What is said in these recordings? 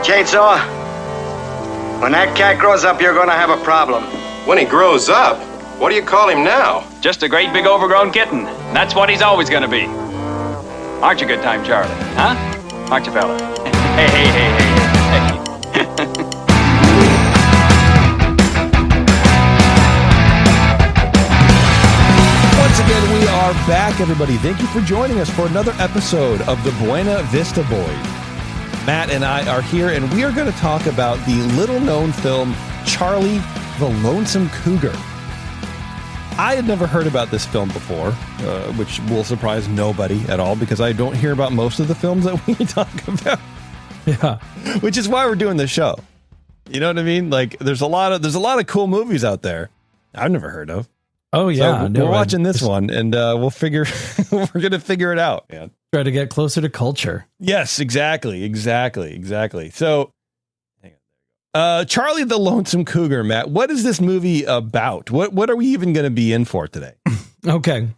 Chainsaw, when that cat grows up, you're gonna have a problem. When he grows up? What do you call him now? Just a great big overgrown kitten. That's what he's always gonna be. Aren't you good time, Charlie? Huh? Aren't you, fella? Hey, hey, hey, hey, hey. Once again, we are back, everybody. Thank you for joining us for another episode of the Buena Vista Boys. Matt and I are here, and we are going to talk about the little-known film Charlie the Lonesome Cougar. I had never heard about this film before, which will surprise nobody at all, because I don't hear about most of the films that we talk about. Yeah, which is why we're doing this show. You know what I mean? Like, there's a lot of cool movies out there I've never heard of. Oh yeah, so we're watching this one, and we're gonna figure it out, man. Try to get closer to culture. Yes, exactly. So, Charlie the Lonesome Cougar, Matt. What is this movie about? What are we even going to be in for today? Okay,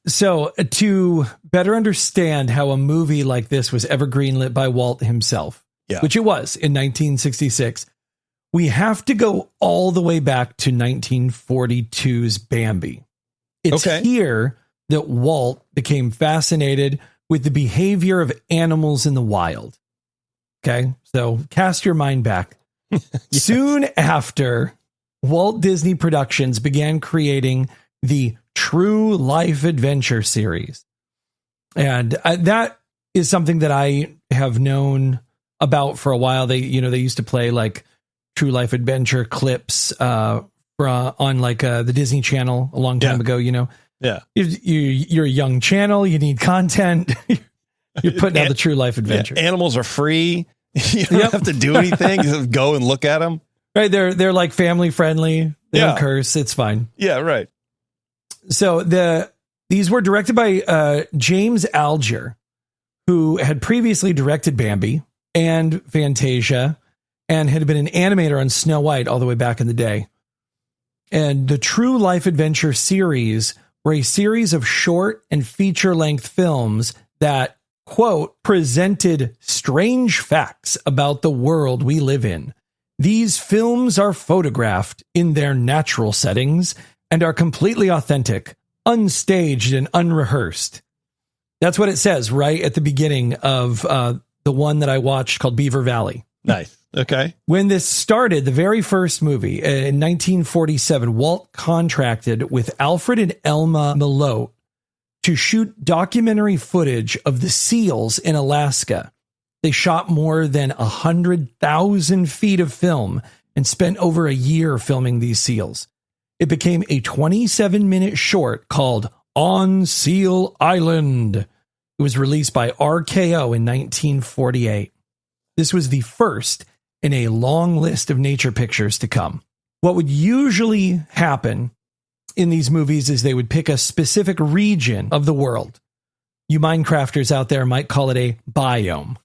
so to better understand how a movie like this was ever greenlit by Walt himself, which it was in 1966. We have to go all the way back to 1942's Bambi. It's here that Walt became fascinated with the behavior of animals in the wild. Okay, so cast your mind back. Yes. Soon after, Walt Disney Productions began creating the True Life Adventure series. And that is something that I have known about for a while. They used to play like True Life Adventure clips on like the Disney Channel a long time ago, Yeah. You're a young channel, you need content. You're putting out the True Life Adventure. Yeah, animals are free. You don't have to do anything. Just go and look at them. Right, they're like family friendly. They don't curse, it's fine. Yeah, right. So these were directed by James Alger, who had previously directed Bambi and Fantasia, and had been an animator on Snow White all the way back in the day. And the True Life Adventure series were a series of short and feature-length films that, quote, presented strange facts about the world we live in. These films are photographed in their natural settings and are completely authentic, unstaged, and unrehearsed. That's what it says right at the beginning of the one that I watched called Beaver Valley. Nice. Okay. When this started, the very first movie in 1947, Walt contracted with Alfred and Elma Malott to shoot documentary footage of the seals in Alaska. They shot more than 100,000 feet of film and spent over a year filming these seals. It became a 27-minute short called On Seal Island. It was released by RKO in 1948. This was the first in a long list of nature pictures to come. What would usually happen in these movies is they would pick a specific region of the world. You Minecrafters out there might call it a biome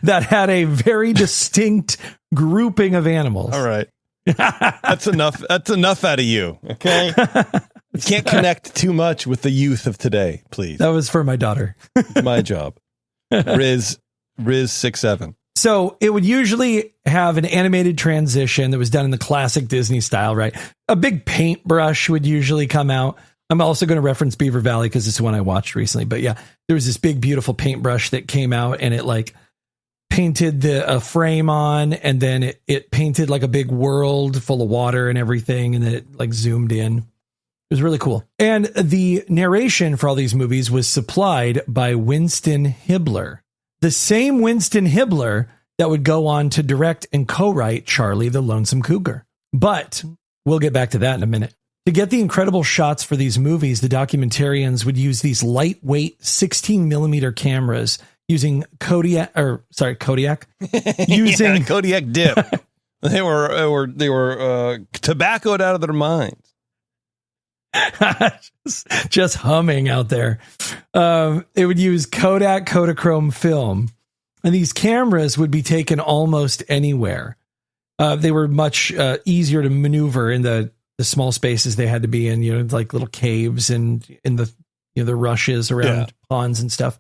that had a very distinct grouping of animals. All right. That's enough. That's enough out of you. Okay. You can't connect too much with the youth of today, please. That was for my daughter. It's my job. Riz 6'7". So it would usually have an animated transition that was done in the classic Disney style, right? A big paintbrush would usually come out. I'm also going to reference Beaver Valley because it's the one I watched recently. But yeah, there was this big, beautiful paintbrush that came out and it like painted a frame on, and then it painted like a big world full of water and everything. And then it like zoomed in. It was really cool. And the narration for all these movies was supplied by Winston Hibler. The same Winston Hibler that would go on to direct and co-write Charlie the Lonesome Cougar. But we'll get back to that in a minute. To get the incredible shots for these movies, the documentarians would use these lightweight 16 millimeter cameras using Kodiak. Using Kodiak dip. They were tobaccoed out of their minds. just humming out there. It would use Kodak Kodachrome film, and these cameras would be taken almost anywhere. They were much easier to maneuver in the small spaces they had to be in, like little caves and in the the rushes around ponds and stuff.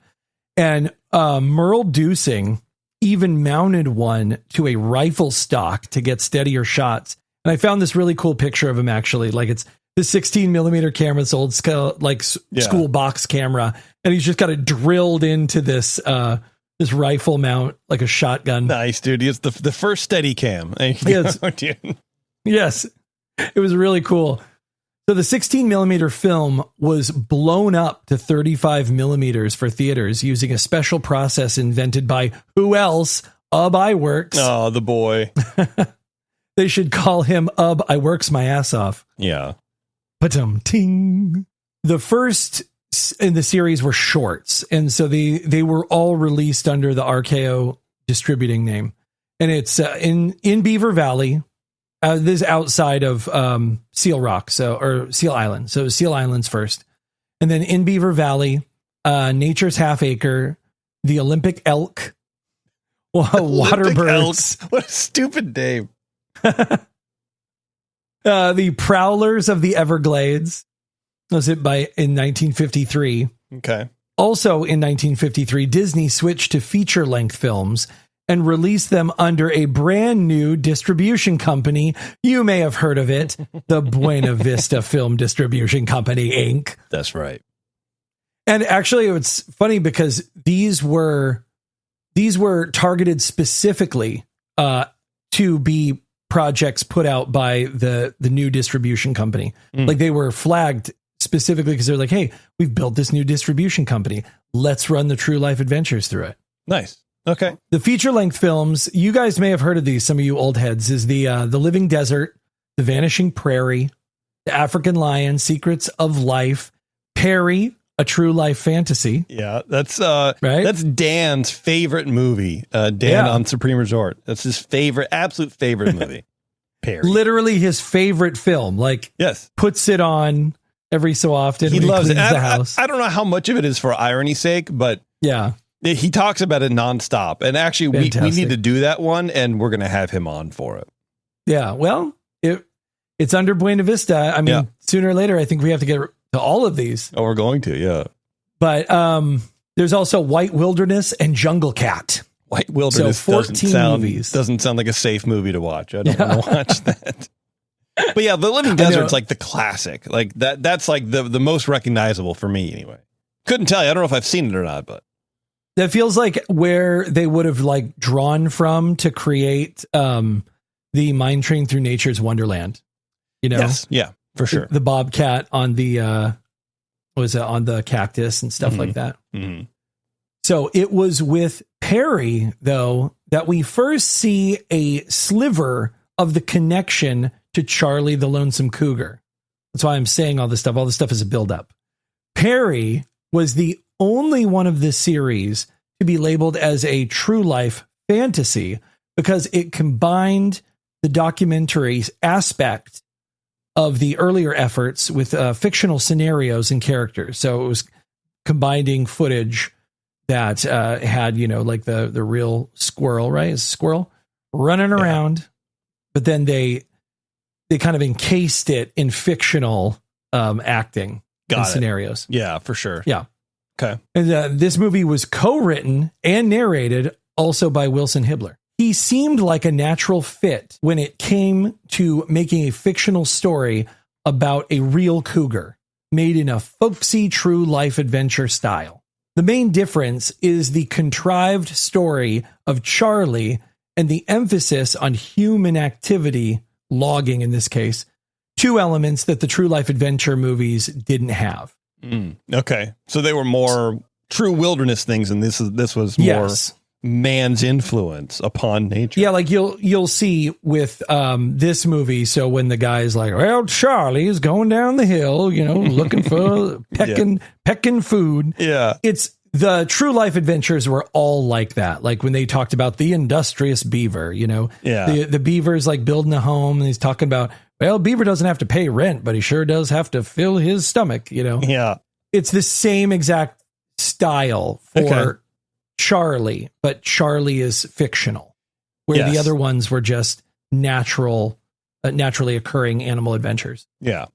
And Merle Dusing even mounted one to a rifle stock to get steadier shots. And I found this really cool picture of him, actually. Like, it's the 16 millimeter camera, it's old school, like school box camera. And he's just got it drilled into this, this rifle mount, like a shotgun. Nice, dude. It's the first steady cam. Yes. Yes. It was really cool. So the 16 millimeter film was blown up to 35 millimeters for theaters using a special process invented by who else? Iworks. Oh, the boy. They should call him I works my ass off. Yeah. Ting. The first in the series were shorts, and so they were all released under the RKO distributing name. And it's in Beaver Valley. This is outside of Seal Rock, or Seal Island. So Seal Island's first. And then in Beaver Valley, Nature's Half Acre, the Olympic Elk, Waterbirds. What a stupid name. The Prowlers of the Everglades. Was it in 1953? Okay. Also in 1953, Disney switched to feature-length films and released them under a brand new distribution company. You may have heard of it, the Buena Vista Film Distribution Company, Inc. That's right. And actually, it's funny because these were targeted specifically to be projects put out by the new distribution company. Like, they were flagged specifically because they're like, hey, we've built this new distribution company. Let's run the true life adventures through it. Nice. Okay. The feature-length films, you guys may have heard of these, some of you old heads, is the Living Desert, The Vanishing Prairie, The African Lion, Secrets of Life, Perry, A True Life Fantasy. Yeah, that's right. That's Dan's favorite movie. Dan on Supreme Resort. That's his absolute favorite movie. Perry. Literally his favorite film. Like, yes, puts it on every so often. He loves it. The house. I don't know how much of it is for irony's sake, but yeah. He talks about it nonstop. And actually, we need to do that one, and we're going to have him on for it. Yeah, well, it's under Buena Vista. I mean, sooner or later, I think we have to get to all of these. Oh, we're going to, yeah. But there's also White Wilderness and Jungle Cat. White Wilderness so 14 movies. Doesn't sound like a safe movie to watch. I don't want to watch that. But yeah, The Living Desert's like the classic. Like that's like the most recognizable for me anyway. Couldn't tell you. I don't know if I've seen it or not, but that feels like where they would have like drawn from to create the Mine Train Through Nature's Wonderland. You know? Yes. Yeah, for sure. The bobcat on the on the cactus and stuff like that. Mm-hmm. So it was with Perry, though, that we first see a sliver of the connection to Charlie the Lonesome Cougar. That's why I'm saying all this stuff. All this stuff is a buildup. Perry was the only one of this series to be labeled as a true life fantasy because it combined the documentary aspect of the earlier efforts with fictional scenarios and characters. So it was combining footage that had, like the real squirrel, right? It's a squirrel running around, but then they kind of encased it in fictional acting and scenarios. Yeah, for sure. Yeah. Okay. And this movie was co-written and narrated also by Wilson Hibbler. He seemed like a natural fit when it came to making a fictional story about a real cougar made in a folksy true life adventure style. The main difference is the contrived story of Charlie and the emphasis on human activity, logging in this case, two elements that the true life adventure movies didn't have. Okay. So they were more true wilderness things, and this was more man's influence upon nature. Yeah, like you'll see with this movie. So when the guy's like, well, Charlie's going down the hill, looking for pecking food. Yeah. It's the true life adventures were all like that. Like when they talked about the industrious beaver, the beaver's like building a home, and he's talking about, well, beaver doesn't have to pay rent, but he sure does have to fill his stomach, Yeah. It's the same exact style for Charlie, but Charlie is fictional, where the other ones were just naturally occurring animal adventures. Yeah.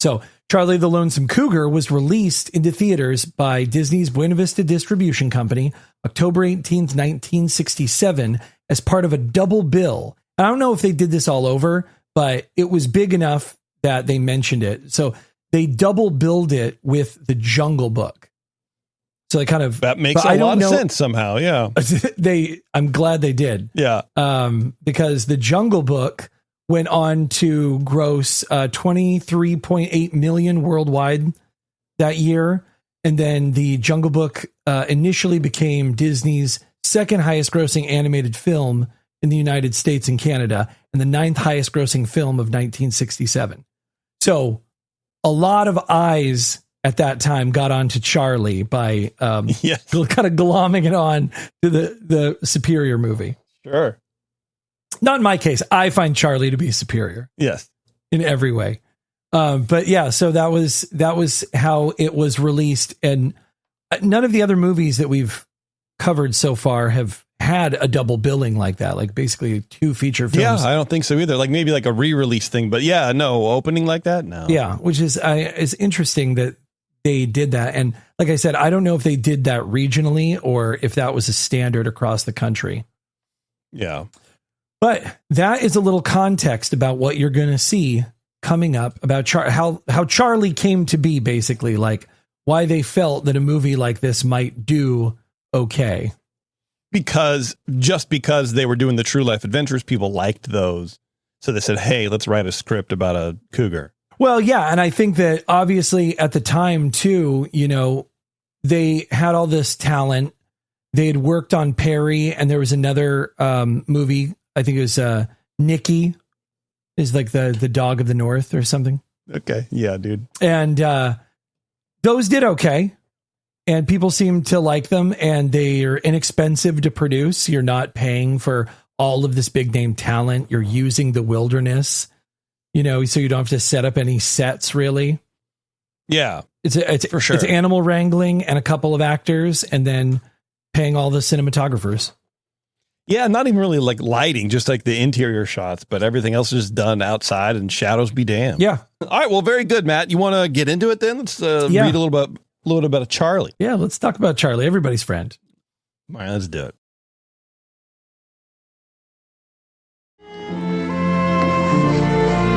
So Charlie the Lonesome Cougar was released into theaters by Disney's Buena Vista Distribution Company October 18th, 1967, as part of a double bill. I don't know if they did this all over, but it was big enough that they mentioned it. So they double billed it with The Jungle Book. So they kind of... That makes a lot of sense somehow, yeah. I'm glad they did. Yeah. Because The Jungle Book went on to gross 23.8 million worldwide that year. And then The Jungle Book initially became Disney's second highest grossing animated film in the United States and Canada, and the ninth highest grossing film of 1967. So a lot of eyes at that time got onto Charlie by kind of glomming it on to the superior movie. Sure. Not in my case. I find Charlie to be superior. Yes. In every way. But yeah, so that was how it was released. And none of the other movies that we've covered so far have had a double billing like that, like basically two feature films. Yeah, I don't think so either. Like maybe like a re-release thing, but yeah, no opening like that. No. Yeah. Which is interesting that they did that. And like I said, I don't know if they did that regionally or if that was a standard across the country. Yeah. But that is a little context about what you're going to see coming up about how Charlie came to be, basically, like why they felt that a movie like this might do okay. Because they were doing the true life adventures, people liked those. So they said, hey, let's write a script about a cougar. Well, yeah. And I think that obviously at the time too, they had all this talent. They had worked on Perry, and there was another movie. I think it was Nicky is like the dog of the North or something. Okay. Yeah, dude. And those did okay. And people seem to like them, and they are inexpensive to produce. You're not paying for all of this big name talent. You're using the wilderness, so you don't have to set up any sets really. Yeah, it's for sure. It's animal wrangling and a couple of actors, and then paying all the cinematographers. Yeah, not even really like lighting, just like the interior shots, but everything else is done outside, and shadows be damned. Yeah. All right. Well, very good, Matt. You want to get into it then? Let's read a little bit about Charlie. Yeah, let's talk about Charlie, everybody's friend. All right, let's do it.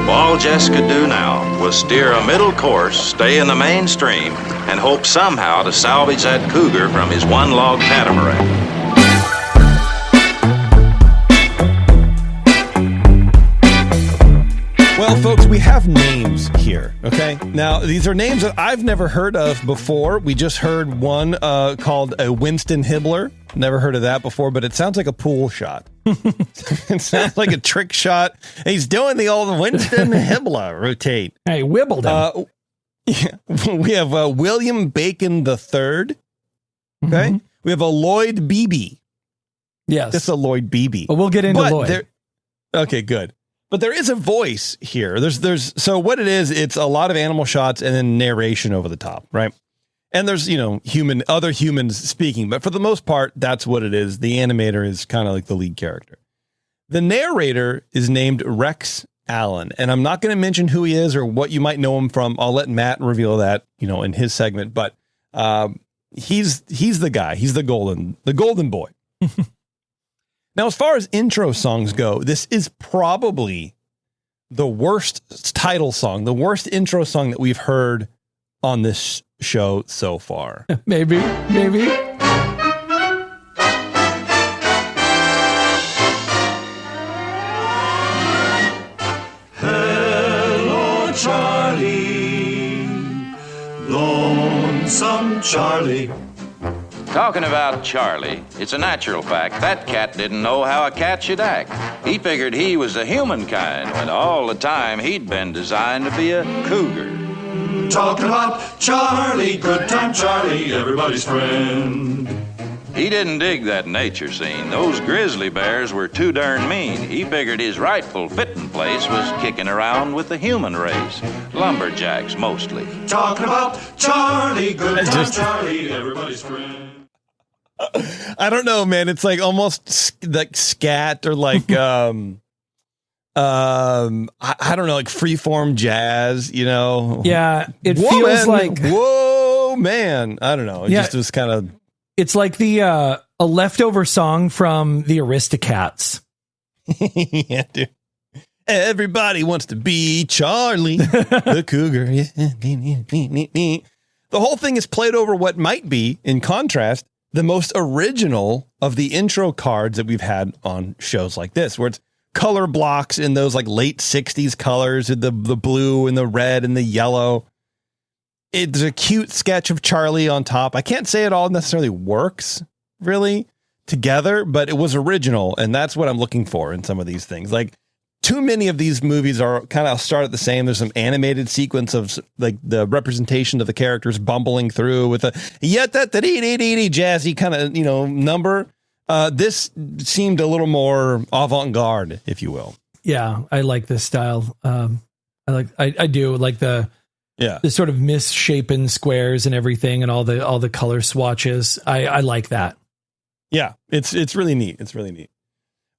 All Jess could do now was steer a middle course, stay in the mainstream, and hope somehow to salvage that cougar from his one-log catamaran. Well, folks, we have names here, okay? Now, these are names that I've never heard of before. We just heard one called a Winston Hibbler. Never heard of that before, but it sounds like a pool shot. It sounds like a trick shot. He's doing the old Winston Hibbler routine. Hey, Wimbledon. We have William Bacon III. Okay? Mm-hmm. We have a Lloyd Beebe. Yes. This is a Lloyd Beebe. Well, we'll get into Lloyd. Okay, good. But there is a voice here. So what it is, it's a lot of animal shots and then narration over the top, right? And there's, other humans speaking, but for the most part, that's what it is. The animator is kind of like the lead character. The narrator is named Rex Allen, and I'm not going to mention who he is or what you might know him from. I'll let Matt reveal that, in his segment, but he's the guy. He's the golden boy. Now, as far as intro songs go, this is probably the worst title song, the worst intro song that we've heard on this show so far. Maybe. Hello, Charlie, Lonesome Charlie. Talking about Charlie, it's a natural fact that cat didn't know how a cat should act. He figured he was the human kind, when all the time he'd been designed to be a cougar. Talking about Charlie, good time Charlie, everybody's friend. He didn't dig that nature scene. Those grizzly bears were too darn mean. He figured his rightful fitting place was kicking around with the human race. Lumberjacks, mostly. Talking about Charlie, good time Charlie, everybody's friend. I don't know, man. It's like almost like scat or like I don't know, like freeform jazz, you know? Yeah, it feels like, whoa, man. I don't know. It just was kind of. It's like a leftover song from the Aristocats. Yeah, dude. Everybody wants to be Charlie, the cougar. Yeah. The whole thing is played over what might be, in contrast, the most original of the intro cards that we've had on shows like this, where it's color blocks in those like late 60s colors, the blue and the red and the yellow. It's a cute sketch of Charlie on top. I can't say it all necessarily works really together, but it was original. And that's what I'm looking for in some of these things. Like, too many of these movies are kind of start at the same. There's some animated sequence of like the representation of the characters bumbling through with a jazzy kind of, number. This seemed a little more avant-garde, if you will. Yeah, I like this style. I do like the sort of misshapen squares and everything, and all the color swatches. I like that. Yeah, it's really neat. It's really neat.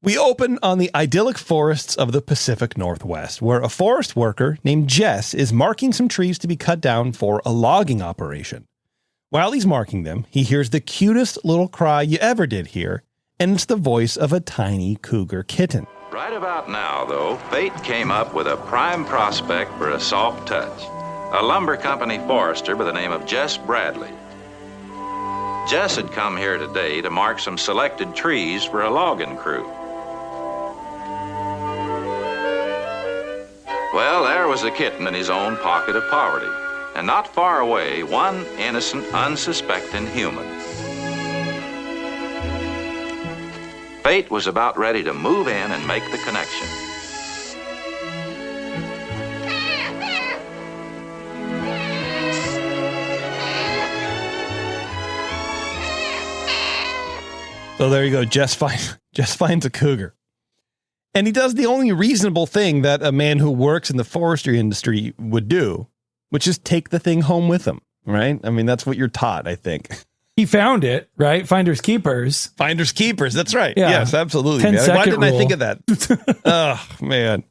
We open on the idyllic forests of the Pacific Northwest, where a forest worker named Jess is marking some trees to be cut down for a logging operation. While he's marking them, he hears the cutest little cry you ever did hear, and it's the voice of a tiny cougar kitten. Right about now, though, fate came up with a prime prospect for a soft touch. A lumber company forester by the name of Jess Bradley. Jess had come here today to mark some selected trees for a logging crew. Well, there was a kitten in his own pocket of poverty, and not far away, one innocent, unsuspecting human. Fate was about ready to move in and make the connection. So there you go. Jess finds a cougar. And he does the only reasonable thing that a man who works in the forestry industry would do, which is take the thing home with him, right? I mean, that's what you're taught, I think. He found it, right? Finders keepers. Finders keepers. That's right. Yeah. Yes, absolutely. 10-second Why didn't rule. I think of that? Oh, man.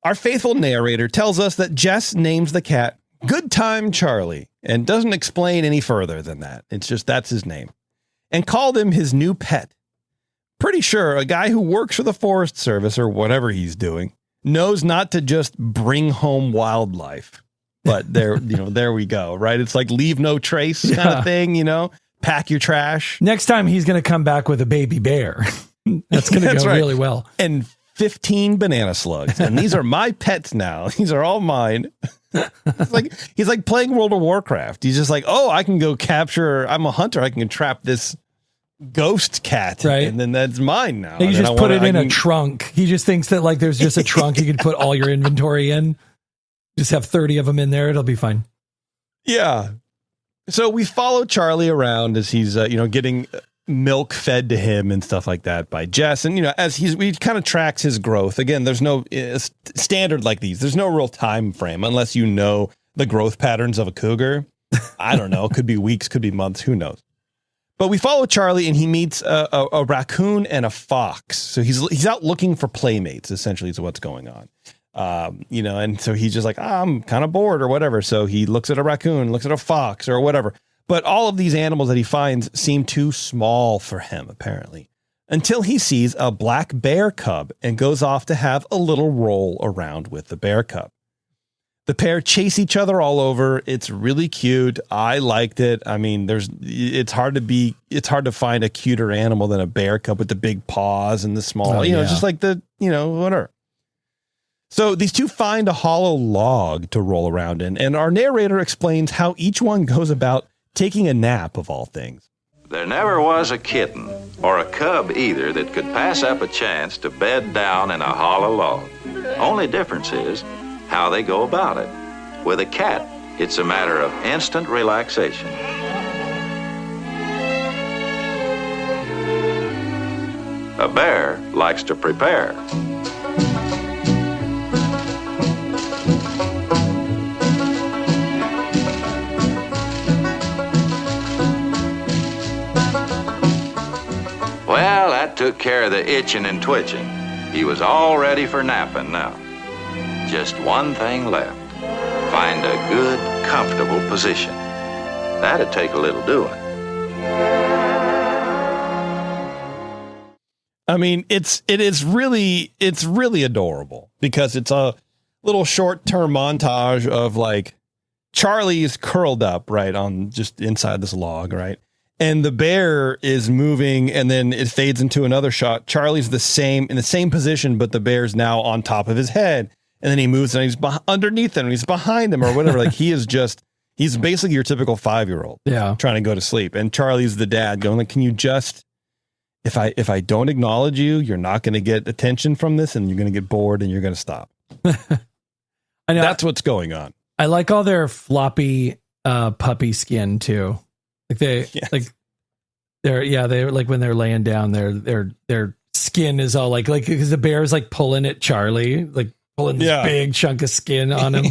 Our faithful narrator tells us that Jess names the cat Good Time Charlie and doesn't explain any further than that. It's just that's his name. And called him his new pet. Pretty sure a guy who works for the Forest Service or whatever he's doing knows not to just bring home wildlife. But there we go, right? It's like leave no trace kind of thing, pack your trash. Next time he's going to come back with a baby bear. That's going to go right. really well. And 15 banana slugs. And these are my pets now. These are all mine. He's like playing World of Warcraft. He's just like, oh, I can go capture. I'm a hunter. I can trap this ghost cat, right? And then that's mine now. You just put it in a trunk. He just thinks that like there's just a trunk you can put all your inventory in. Just have 30 of them in there. It'll be fine. Yeah. So we follow Charlie around as he's, getting milk fed to him and stuff like that by Jess. And, we kind of tracks his growth. Again, there's no standard like these. There's no real time frame unless you know the growth patterns of a cougar. I don't know. Could be weeks, could be months. Who knows? But we follow Charlie and he meets a raccoon and a fox. So he's out looking for playmates, essentially, is what's going on. And so he's just like, I'm kind of bored or whatever. So he looks at a raccoon, looks at a fox or whatever. But all of these animals that he finds seem too small for him, apparently, until he sees a black bear cub and goes off to have a little roll around with the bear cub. The pair chase each other all over. It's really cute. I liked it. I mean, it's hard to find a cuter animal than a bear cub with the big paws and the small, just like whatever. So these two find a hollow log to roll around in, and our narrator explains how each one goes about taking a nap of all things. There never was a kitten, or a cub either, that could pass up a chance to bed down in a hollow log. Only difference is how they go about it. With a cat, it's a matter of instant relaxation. A bear likes to prepare. Well, that took care of the itching and twitching. He was all ready for napping now. Just one thing left. Find a good, comfortable position. That'd take a little doing. I mean, it's really adorable because it's a little short-term montage of like Charlie's curled up right on just inside this log, right? And the bear is moving, and then it fades into another shot. Charlie's in the same position, but the bear's now on top of his head. And then he moves and he's underneath him, and he's behind him or whatever. Like he's basically your typical 5-year-old, trying to go to sleep. And Charlie's the dad going like, "Can you just, if I don't acknowledge you, you're not going to get attention from this, and you're going to get bored, and you're going to stop." I know that's what's going on. I like all their floppy puppy skin too. Like they're like when they're laying down, their skin is all like because the bear's like pulling at Charlie, like pulling this big chunk of skin on him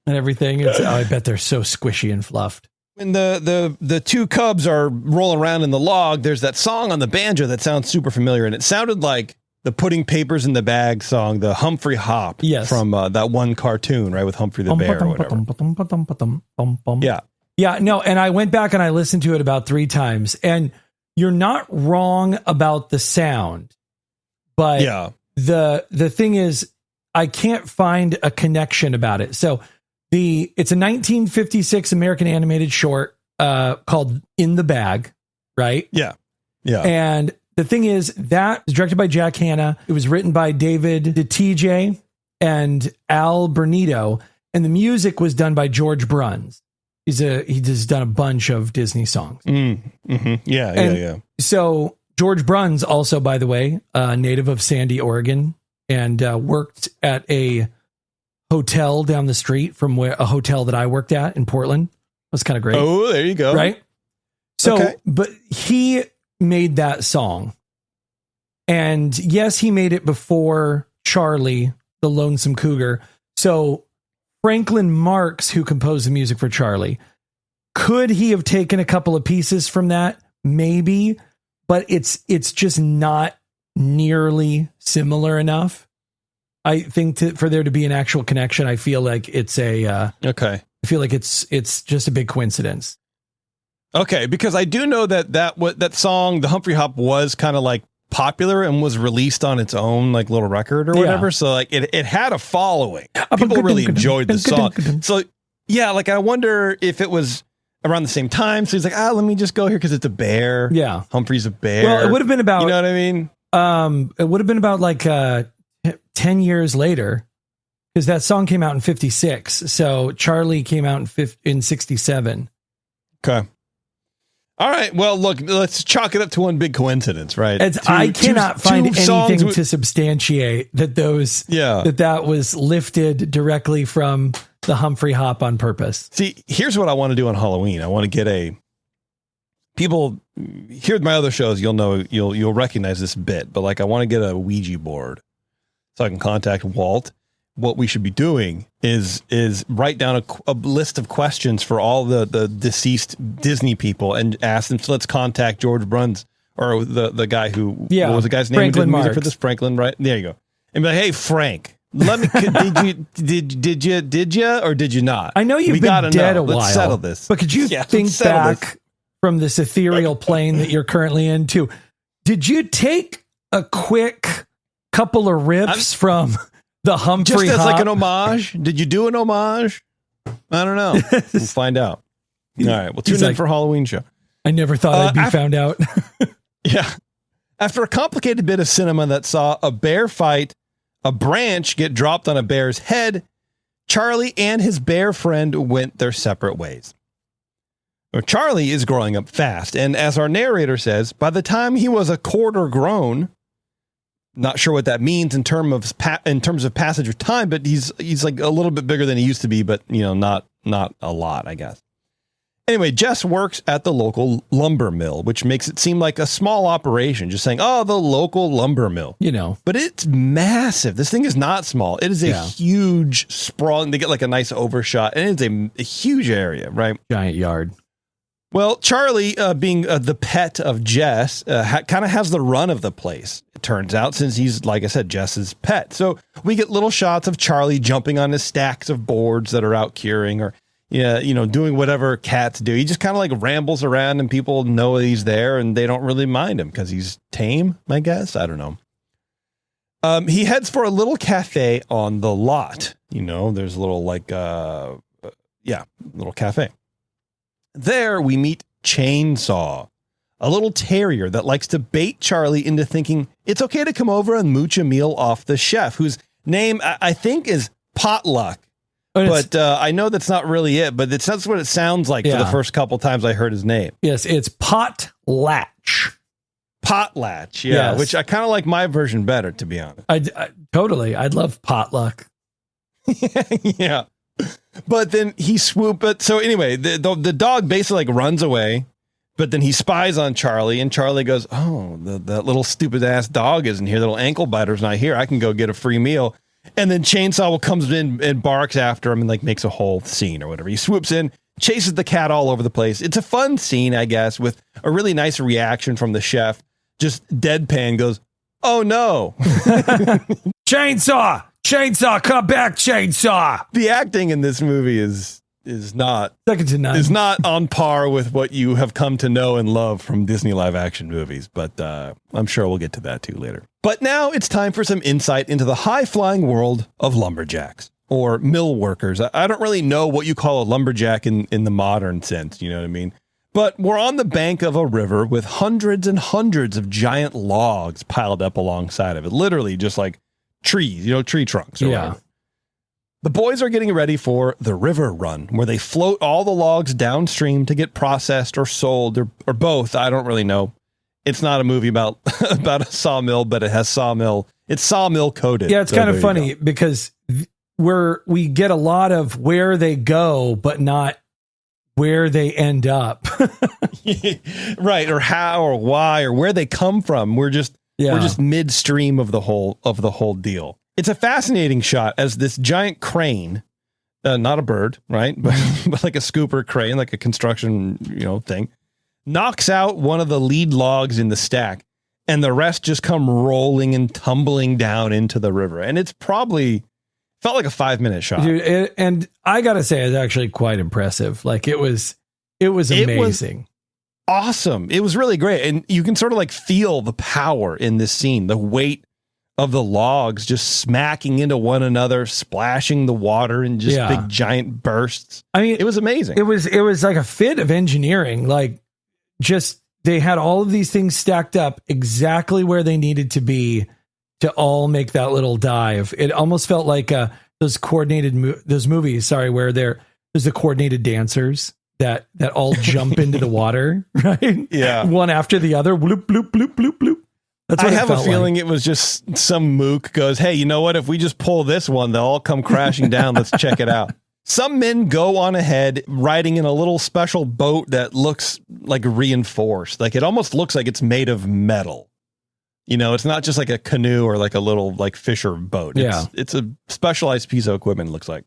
and everything. I bet they're so squishy and fluffed. When the two cubs are rolling around in the log, there's that song on the banjo that sounds super familiar, and it sounded like the Putting Papers in the Bag song, the Humphrey Hop from that one cartoon, right, with Humphrey the Bear or whatever. Yeah. Yeah, no, and I went back and I listened to it about 3 times, and you're not wrong about the sound, but the thing is, I can't find a connection about it. So it's a 1956 American animated short called In the Bag, right? Yeah, yeah. And the thing is, that was directed by Jack Hanna. It was written by David DeTJ and Al Bernito, and the music was done by George Bruns. He just done a bunch of Disney songs. Yeah. So George Bruns also, by the way, native of Sandy, Oregon, and worked at a hotel down the street from a hotel that I worked at in Portland. It was kind of great. Oh, there you go. Right. So, but he made that song, and yes, he made it before Charlie, the Lonesome Cougar. So Franklin Marks, who composed the music for Charlie, could he have taken a couple of pieces from that? Maybe, but it's just not nearly similar enough. I think for there to be an actual connection, I feel like it's I feel like it's just a big coincidence. Okay, because I do know that song, the Humphrey Hop, was kind of like popular and was released on its own like little record or whatever. So like it had a following. People really enjoyed the song. So yeah, like I wonder if it was around the same time. So he's like, let me just go here because it's a bear. Yeah, Humphrey's a bear. Well, it would have been about, you know what I mean? It would have been about like 10 years later, because that song came out in 56. So Charlie came out in 67. Okay. All right. Well, look, let's chalk it up to one big coincidence, right? I cannot find anything to substantiate that that was lifted directly from the Humphrey Hop on purpose. See, here's what I want to do on Halloween. I want to get people hear my other shows. You'll know, you'll recognize this bit, but like, I want to get a Ouija board so I can contact Walt. What we should be doing is write down a list of questions for all the deceased Disney people and ask them. So let's contact George Bruns or the guy who, what was the guy's name? Franklin who did the music Marks. for this? Franklin, right? There you go. And be like, hey, Frank, let me, did you, or did you not? I know you've been dead a while. Let's settle this. But could you think back from this ethereal plane that you're currently into? Did you take a quick couple of riffs from the Humphrey Hop? Just as like an homage? Did you do an homage? I don't know. We'll find out. All right. We'll tune in for Halloween show. I never thought I'd be found out. Yeah. After a complicated bit of cinema that saw a bear fight, a branch get dropped on a bear's head, Charlie and his bear friend went their separate ways. Well, Charlie is growing up fast, and as our narrator says, by the time he was a quarter grown, not sure what that means in terms of passage of time, but he's like a little bit bigger than he used to be, but not a lot, I guess. Anyway, Jess works at the local lumber mill, which makes it seem like a small operation, just saying, oh, the local lumber mill. But it's massive. This thing is not small. It is a huge sprawl, and they get like a nice overshot, and it's a huge area, right? Giant yard. Well, Charlie, being the pet of Jess, kind of has the run of the place. turns out, since he's, like I said, Jess's pet. So we get little shots of Charlie jumping on his stacks of boards that are out curing, or doing whatever cats do. He just kind of like rambles around and people know he's there and they don't really mind him because he's tame, I guess. I don't know. He heads for a little cafe on the lot. There's a little little cafe. There we meet Chainsaw, a little terrier that likes to bait Charlie into thinking it's okay to come over and mooch a meal off the chef, whose name I think is Potluck. But I know that's not really it, but that's what it sounds like for the first couple times I heard his name. Yes, it's Potlatch. Potlatch, yeah, yes. Which I kind of like my version better, to be honest. Totally. I'd love Potluck. Yeah. But then he so anyway, the dog basically like runs away, but then he spies on Charlie, and Charlie goes, oh, that little stupid ass dog isn't here. The little ankle biter's not here. I can go get a free meal. And then Chainsaw comes in and barks after him and like makes a whole scene or whatever. He swoops in, chases the cat all over the place. It's a fun scene, I guess, with a really nice reaction from the chef. Just deadpan goes, oh no. Chainsaw, come back, Chainsaw. The acting in this movie is not second to none. Is not on par with what you have come to know and love from Disney live action movies, but I'm sure we'll get to that too later. But now it's time for some insight into the high-flying world of lumberjacks or mill workers. I don't really know what you call a lumberjack in the modern sense, you know what I mean? But we're on the bank of a river with hundreds and hundreds of giant logs piled up alongside of it, literally just like trees, tree trunks or whatever. The boys are getting ready for the river run, where they float all the logs downstream to get processed or sold or both. I don't really know. It's not a movie about a sawmill, but it has sawmill. It's sawmill coded. Yeah, it's kind of funny because we get a lot of where they go, but not where they end up. Right, or how or why or where they come from. We're just midstream of the whole deal. It's a fascinating shot as this giant crane, not a bird, right? But like a scooper crane, like a construction, thing, knocks out one of the lead logs in the stack, and the rest just come rolling and tumbling down into the river. And it's probably felt like a 5-minute shot. Dude, and I got to say, it's actually quite impressive. Like it was amazing. It was awesome. It was really great. And you can sort of like feel the power in this scene, the weight of the logs just smacking into one another, splashing the water in just big giant bursts. I mean, it was amazing. It was like a fit of engineering. Like just, they had all of these things stacked up exactly where they needed to be to all make that little dive. It almost felt like those movies, where there's the coordinated dancers that all jump into the water, right? Yeah. One after the other, bloop, bloop, bloop, bloop, bloop. I have a feeling it was just some mook goes, hey, you know what? If we just pull this one, they'll all come crashing down. Let's check it out. Some men go on ahead riding in a little special boat that looks like reinforced. Like it almost looks like it's made of metal. It's not just like a canoe or like a little like fisher boat. It's a specialized piece of equipment, it looks like.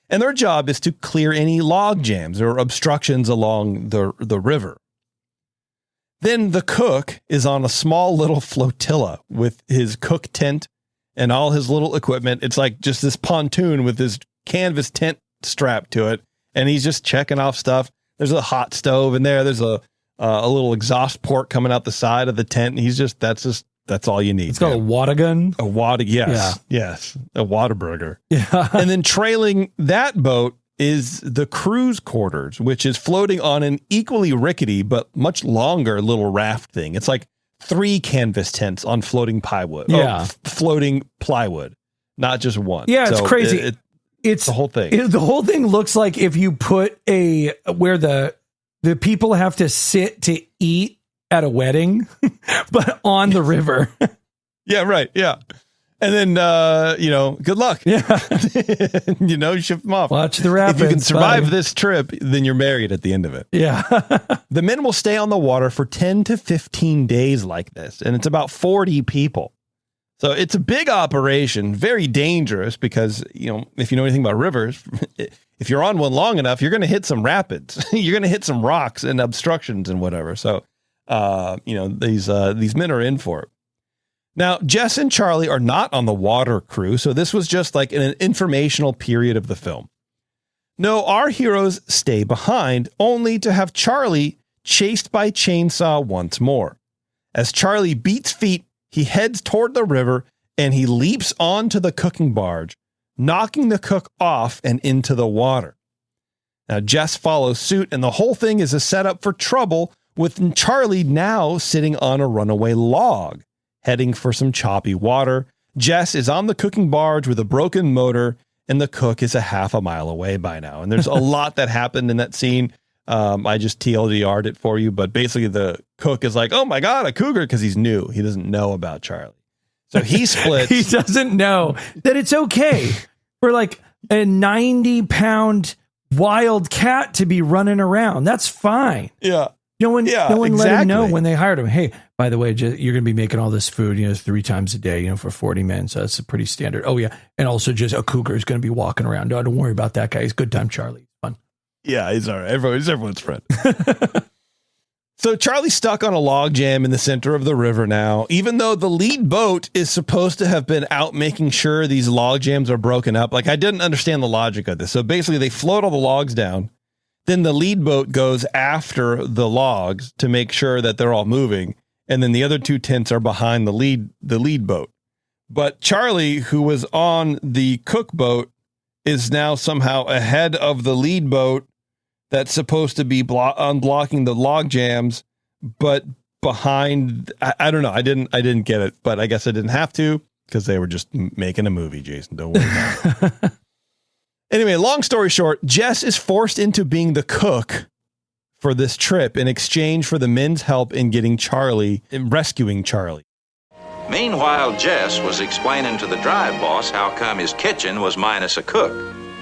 And their job is to clear any log jams or obstructions along the river. Then the cook is on a small little flotilla with his cook tent and all his little equipment. It's like just this pontoon with his canvas tent strapped to it. And he's just checking off stuff. There's a hot stove in there. There's a little exhaust port coming out the side of the tent. And that's all you need. It's called a water gun. A water. Yes. Yeah. Yes. A Whataburger. Yeah. And then trailing that boat is the crew's quarters, which is floating on an equally rickety but much longer little raft thing. It's like 3 canvas tents on floating plywood. Yeah. Floating plywood, not just one. Yeah, it's crazy. It's the whole thing. The whole thing looks like if you put where the people have to sit to eat at a wedding, but on the river. Yeah, right. Yeah. And then, good luck. Yeah. Ship them off. Watch the rapids. If you can survive this trip, then you're married at the end of it. Yeah. The men will stay on the water for 10 to 15 days like this. And it's about 40 people. So it's a big operation, very dangerous because, if you know anything about rivers, if you're on one long enough, you're going to hit some rapids. You're going to hit some rocks and obstructions and whatever. So, these men are in for it. Now, Jess and Charlie are not on the water crew, so this was just like an informational period of the film. No, our heroes stay behind, only to have Charlie chased by Chainsaw once more. As Charlie beats feet, he heads toward the river and he leaps onto the cooking barge, knocking the cook off and into the water. Now, Jess follows suit, and the whole thing is a setup for trouble, with Charlie now sitting on a runaway log, heading for some choppy water. Jess is on the cooking barge with a broken motor, and the cook is a half a mile away by now. And there's a lot that happened in that scene. I just TLDR'd it for you, but basically the cook is like, oh my God, a cougar, because he's new. He doesn't know about Charlie. So he splits. He doesn't know that it's okay for like a 90-pound wild cat to be running around. That's fine. Yeah. No one exactly. let him know when they hired him. Hey, by the way, you're going to be making all this food, 3 times a day, for 40 men. So that's a pretty standard. Oh yeah. And also just a cougar is going to be walking around. No, don't worry about that guy. He's good time, Charlie. Fun. Yeah, he's all right. He's everyone's friend. So Charlie's stuck on a log jam in the center of the river now, even though the lead boat is supposed to have been out making sure these log jams are broken up. Like, I didn't understand the logic of this. So basically they float all the logs down. Then the lead boat goes after the logs to make sure that they're all moving. And then the other 2 tents are behind the lead boat. But Charlie, who was on the cook boat, is now somehow ahead of the lead boat that's supposed to be unblocking the log jams, but behind, I don't know. I didn't get it, but I guess I didn't have to, because they were just making a movie, Jason. Don't worry about it. Anyway, long story short, Jess is forced into being the cook for this trip in exchange for the men's help in rescuing Charlie. Meanwhile, Jess was explaining to the drive boss how come his kitchen was minus a cook.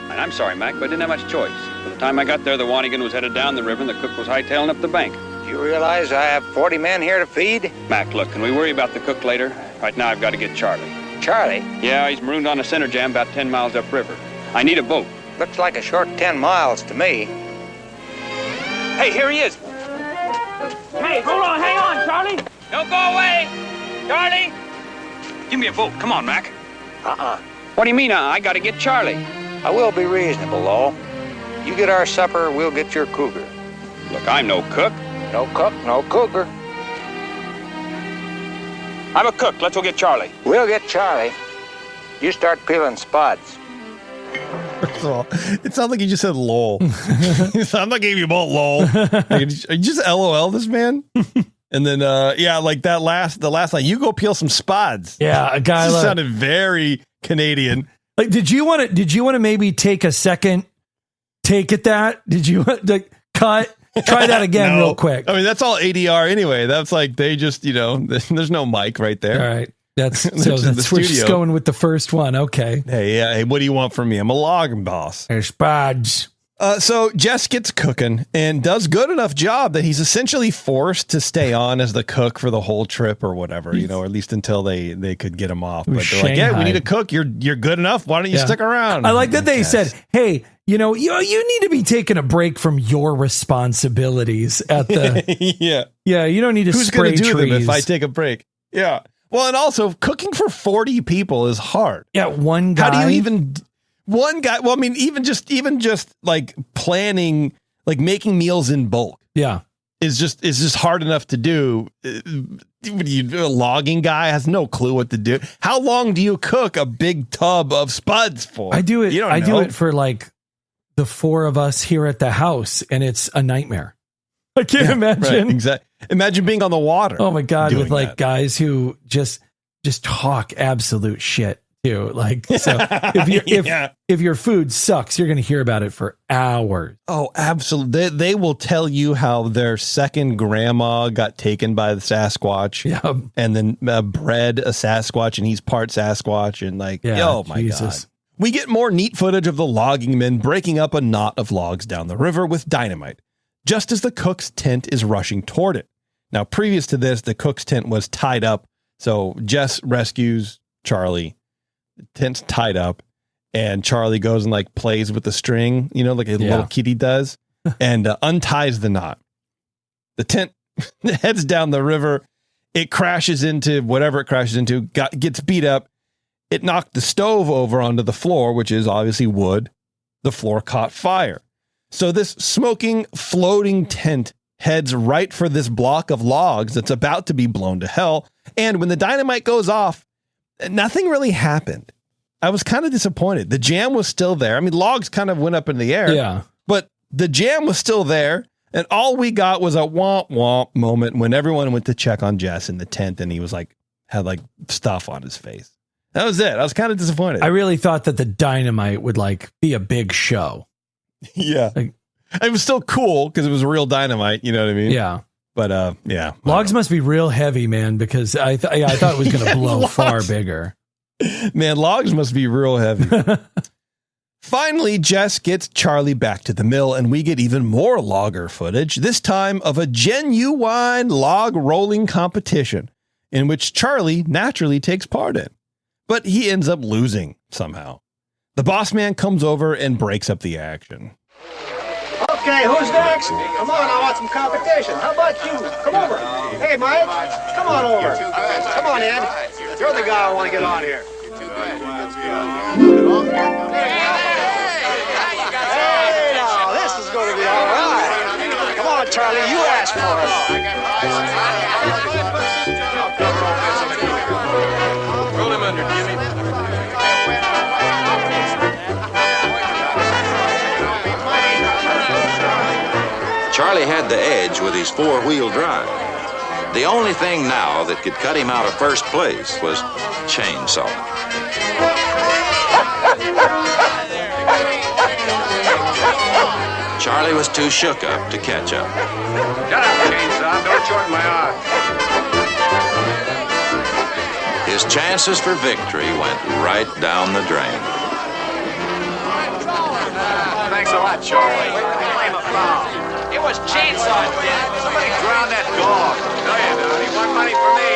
And I'm sorry, Mac, but I didn't have much choice. By the time I got there, the Wanigan was headed down the river and the cook was hightailing up the bank. Do you realize I have 40 men here to feed? Mac, look, can we worry about the cook later? Right now, I've got to get Charlie. Charlie? Yeah, he's marooned on a center jam about 10 miles upriver. I need a boat. Looks like a short 10 miles to me. Hey, here he is. Hey, hold on, hang on, Charlie. Don't go away. Charlie! Give me a boat. Come on, Mac. What do you mean, I got to get Charlie? I will be reasonable, though. You get our supper, we'll get your cougar. Look, I'm no cook. No cook, no cougar. I'm a cook. Let's go get Charlie. We'll get Charlie. You start peeling spuds. First of all, it sounds like you just said lol. I'm not giving you both lol. Are you just LOL this man? And then, like the last line, you go peel some spuds. Yeah, a guy sounded very Canadian. Like, did you want to maybe take a second take at that? Did you cut? Try that again real quick. I mean, that's all ADR anyway. That's like, they just, there's no mic right there. All right. That's we're just going with the first one. Okay. Hey, what do you want from me? I'm a log boss. There's spuds. So Jess gets cooking and does good enough job that he's essentially forced to stay on as the cook for the whole trip or whatever, or at least until they could get him off. But they're like, yeah, we need a cook. You're good enough. Why don't you stick around? I like that they said, hey, you need to be taking a break from your responsibilities at the yeah. You don't need to spray trees. Who's going to do them if I take a break? Yeah. Well, and also cooking for 40 people is hard. Yeah, one guy. How do you even? One guy. Well, I mean, even just like planning, like making meals in bulk. Yeah, is just hard enough to do. A logging guy has no clue what to do. How long do you cook a big tub of spuds for? I do it. I do it for like the 4 of us here at the house, and it's a nightmare. I can't imagine. Right, exactly. Imagine being on the water. Oh my God, with like guys who just talk absolute shit too. Like, so if your food sucks, you're going to hear about it for hours. Oh, absolutely. They will tell you how their second grandma got taken by the Sasquatch. Yeah. And then bred a Sasquatch, and he's part Sasquatch, and like, oh my God. We get more neat footage of the logging men breaking up a knot of logs down the river with dynamite, just as the cook's tent is rushing toward it. Now, previous to this, the cook's tent was tied up. So Jess rescues Charlie. The tent's tied up, and Charlie goes and like plays with the string, like a little kitty does, and unties the knot. The tent heads down the river, It crashes into whatever it crashes into, gets beat up. It knocked the stove over onto the floor, which is obviously wood. The floor caught fire. So this smoking, floating tent heads right for this block of logs that's about to be blown to hell. And when the dynamite goes off, nothing really happened. I was kind of disappointed. The jam was still there. I mean, logs kind of went up in the air. Yeah. But the jam was still there. And all we got was a womp womp moment when everyone went to check on Jess in the tent and he was like, had like stuff on his face. That was it. I was kind of disappointed. I really thought that the dynamite would like be a big show. Yeah. Like, it was still cool because it was real dynamite. You know what I mean? Yeah. But yeah. Logs must be real heavy, man, because I thought it was going to blow far bigger. Man, logs must be real heavy. Finally, Jess gets Charlie back to the mill, and we get even more logger footage, this time of a genuine log rolling competition in which Charlie naturally takes part in. But he ends up losing somehow. The boss man comes over and breaks up the action. Okay, who's next? Come on, I want some competition. How about you? Come over. Hey, Mike, come on over. Come on, Ed. You're the guy I want to get on here. Hey, now, this is going to be all right. Come on, Charlie, you asked for it. Roll him under, Jimmy. Charlie had the edge with his four-wheel drive. The only thing now that could cut him out of first place was chainsaw. Charlie was too shook up to catch up. Shut up, chainsaw. Don't choke my arm. His chances for victory went right down the drain. Thanks a lot, Charlie. Blame a foul. It was chainsaw, Dad. Somebody drown that dog. No, you don't. He won money for me.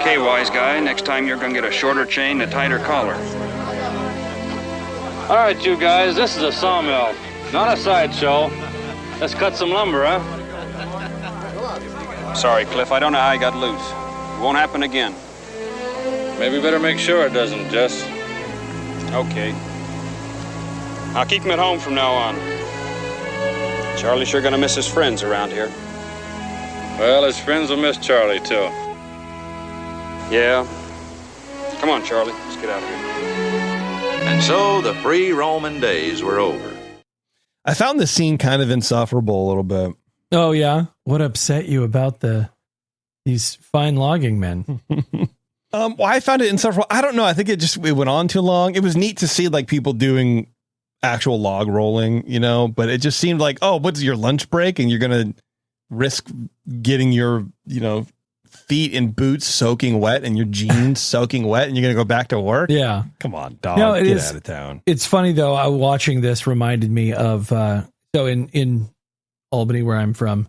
Okay, wise guy, next time you're gonna get a shorter chain and a tighter collar. All right, you guys, this is a sawmill, not a sideshow. Let's cut some lumber, huh? Sorry, Cliff, I don't know how I got loose. It won't happen again. Maybe better make sure it doesn't, Jess. Okay. I'll keep him at home from now on. Charlie's sure gonna miss his friends around here. Well, his friends will miss Charlie, too. Yeah. Come on, Charlie, let's get out of here. And so the free Roman days were over. I found this scene kind of insufferable a little bit. Oh yeah, what upset you about these fine logging men? Well, I found it insufferable. I don't know. I think it went on too long. It was neat to see like people doing actual log rolling, you know, but it just seemed like, oh, what's your lunch break? And you're going to risk getting your, you know, feet and boots soaking wet and your jeans soaking wet and you're going to go back to work. Yeah. Come on, dog. No, Get out of town. It's funny though. Watching this reminded me of, so in Albany, where I'm from,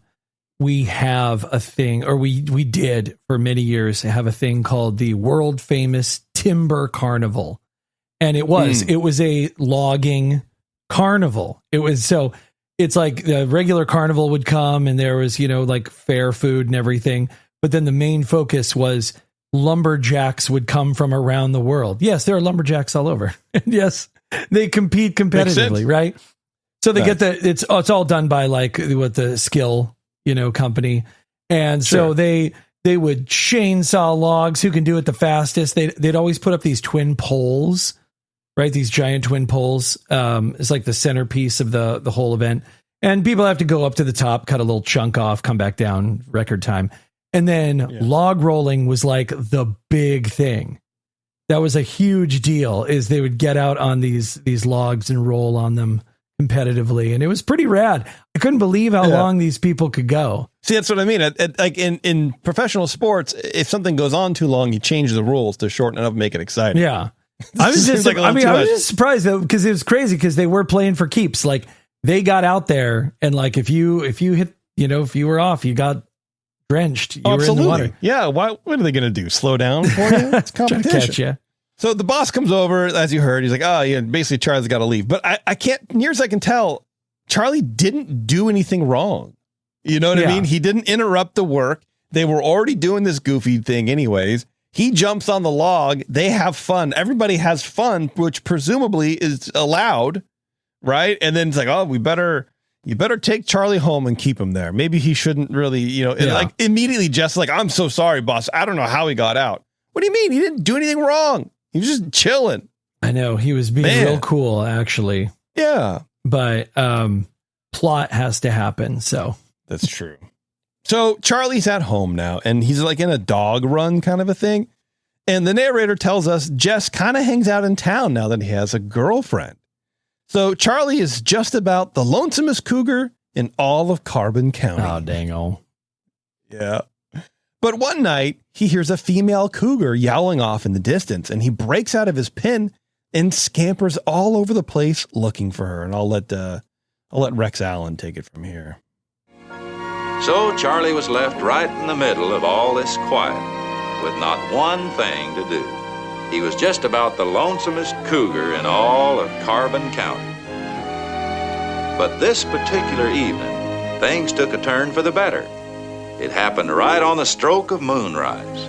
we have a thing, or we did for many years have a thing called the world famous Timber Carnival. And it was a logging carnival. It's like the regular carnival would come and there was, you know, like fair food and everything. But then the main focus was lumberjacks would come from around the world. Yes, there are lumberjacks all over. And yes, they compete competitively, right? So they get it's all done by like what the skill, you know, company. And so they would chainsaw logs. Who can do it the fastest? They'd always put up these twin poles, right? These giant twin poles. It's like the centerpiece of the whole event. And people have to go up to the top, cut a little chunk off, come back down, record time. And then log rolling was like the big thing. That was a huge deal, is they would get out on these logs and roll on them competitively. And it was pretty rad. I couldn't believe how long these people could go. See, that's what I mean. Like in professional sports, if something goes on too long, you change the rules to shorten it up and make it exciting. Yeah. I was just surprised though, because it was crazy because they were playing for keeps. Like they got out there and like, if you hit, you know, if you were off, you got drenched. You were in the water. Yeah. What are they going to do? Slow down for you? It's competition. Catch you. So the boss comes over, as you heard. He's like, oh, yeah, basically Charlie's got to leave. But I can't, near as I can tell, Charlie didn't do anything wrong. You know what I mean? He didn't interrupt the work. They were already doing this goofy thing anyways. He jumps on the log. They have fun. Everybody has fun, which presumably is allowed, right? And then it's like, oh, you better take Charlie home and keep him there. Maybe he shouldn't really, like immediately Jess like, I'm so sorry, boss. I don't know how he got out. What do you mean? He didn't do anything wrong. He was just chilling. I know. He was being real cool, actually. Yeah. But plot has to happen, so. That's true. So Charlie's at home now, and he's like in a dog run kind of a thing. And the narrator tells us Jess kind of hangs out in town now that he has a girlfriend. So Charlie is just about the lonesomest cougar in all of Carbon County. Oh, dang-o. Yeah. But one night, he hears a female cougar yowling off in the distance, and he breaks out of his pen and scampers all over the place looking for her. And I'll let Rex Allen take it from here. So Charlie was left right in the middle of all this quiet, with not one thing to do. He was just about the lonesomest cougar in all of Carbon County. But this particular evening, things took a turn for the better. It happened right on the stroke of moonrise.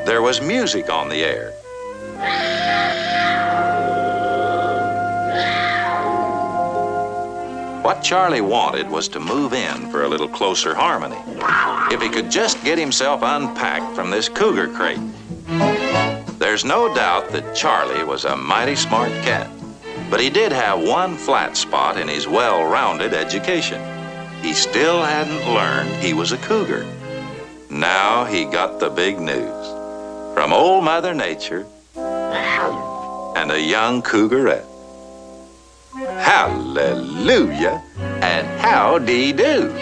There was music on the air. What Charlie wanted was to move in for a little closer harmony. If he could just get himself unpacked from this cougar crate. There's no doubt that Charlie was a mighty smart cat, but he did have one flat spot in his well-rounded education. He still hadn't learned he was a cougar. Now he got the big news from old Mother Nature and a young cougarette. Hallelujah, and howdy-do.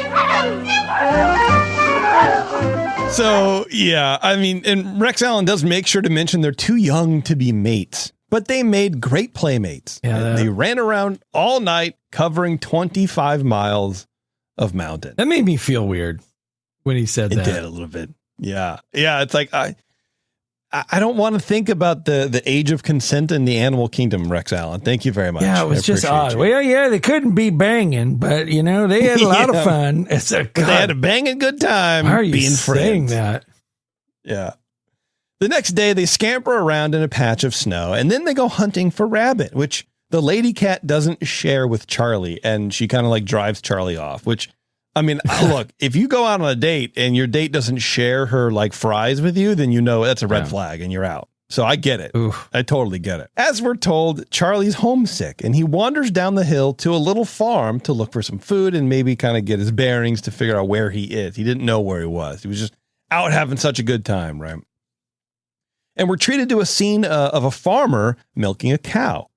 So, yeah, I mean, and Rex Allen does make sure to mention they're too young to be mates, but they made great playmates. Yeah, they ran around all night covering 25 miles of mountain. That made me feel weird when he said that. It did a little bit. Yeah. Yeah, it's like, I don't want to think about the age of consent in the animal kingdom, Rex Allen. Thank you very much. Yeah, it was just odd. You. Well, yeah, they couldn't be banging, but, they had a lot of fun. They had a banging good time. Why are you being saying friends. That? Yeah. The next day, they scamper around in a patch of snow, and then they go hunting for rabbit, which the lady cat doesn't share with Charlie, and she kind of like drives Charlie off, which... I mean, look, if you go out on a date and your date doesn't share her like fries with you, then that's a red flag and you're out. So I get it. Oof. I totally get it. As we're told, Charlie's homesick and he wanders down the hill to a little farm to look for some food and maybe kind of get his bearings to figure out where he is. He didn't know where he was. He was just out having such a good time, right? And we're treated to a scene of a farmer milking a cow.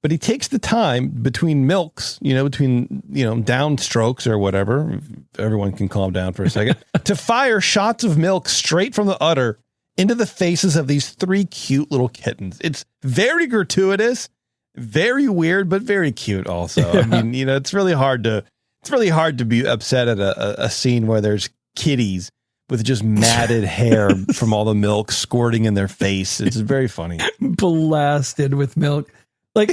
But he takes the time between milks, between downstrokes or whatever, if everyone can calm down for a second, to fire shots of milk straight from the udder into the faces of these 3 cute little kittens. It's very gratuitous, very weird, but very cute also. I mean, it's really hard to be upset at a scene where there's kitties with just matted hair from all the milk squirting in their face. It's very funny. Blasted with milk. Like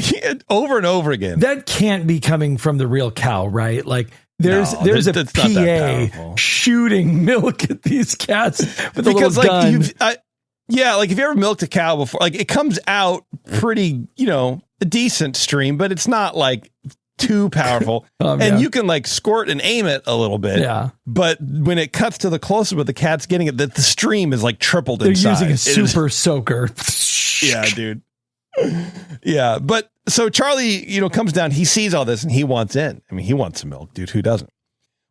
over and over again. That can't be coming from the real cow, right? Like there's a PA shooting milk at these cats with a little gun. Like if you ever milked a cow before, like it comes out pretty, a decent stream, but it's not like too powerful. And you can like squirt and aim it a little bit. Yeah. But when it cuts to the close-up with the cat's getting it, the stream is like tripled in size. They're using a super soaker. Yeah, dude. Yeah, but so Charlie, comes down, he sees all this and he wants in. I mean, he wants some milk, dude. Who doesn't?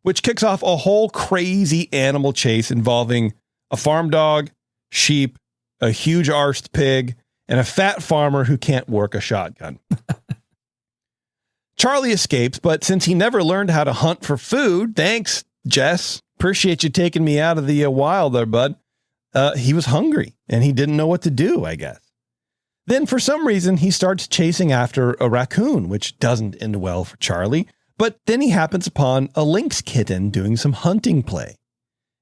Which kicks off a whole crazy animal chase involving a farm dog, sheep, a huge arsed pig, and a fat farmer who can't work a shotgun. Charlie escapes, but since he never learned how to hunt for food, thanks, Jess. Appreciate you taking me out of the wild there, bud. He was hungry and he didn't know what to do, I guess. Then for some reason, he starts chasing after a raccoon, which doesn't end well for Charlie. But then he happens upon a lynx kitten doing some hunting play.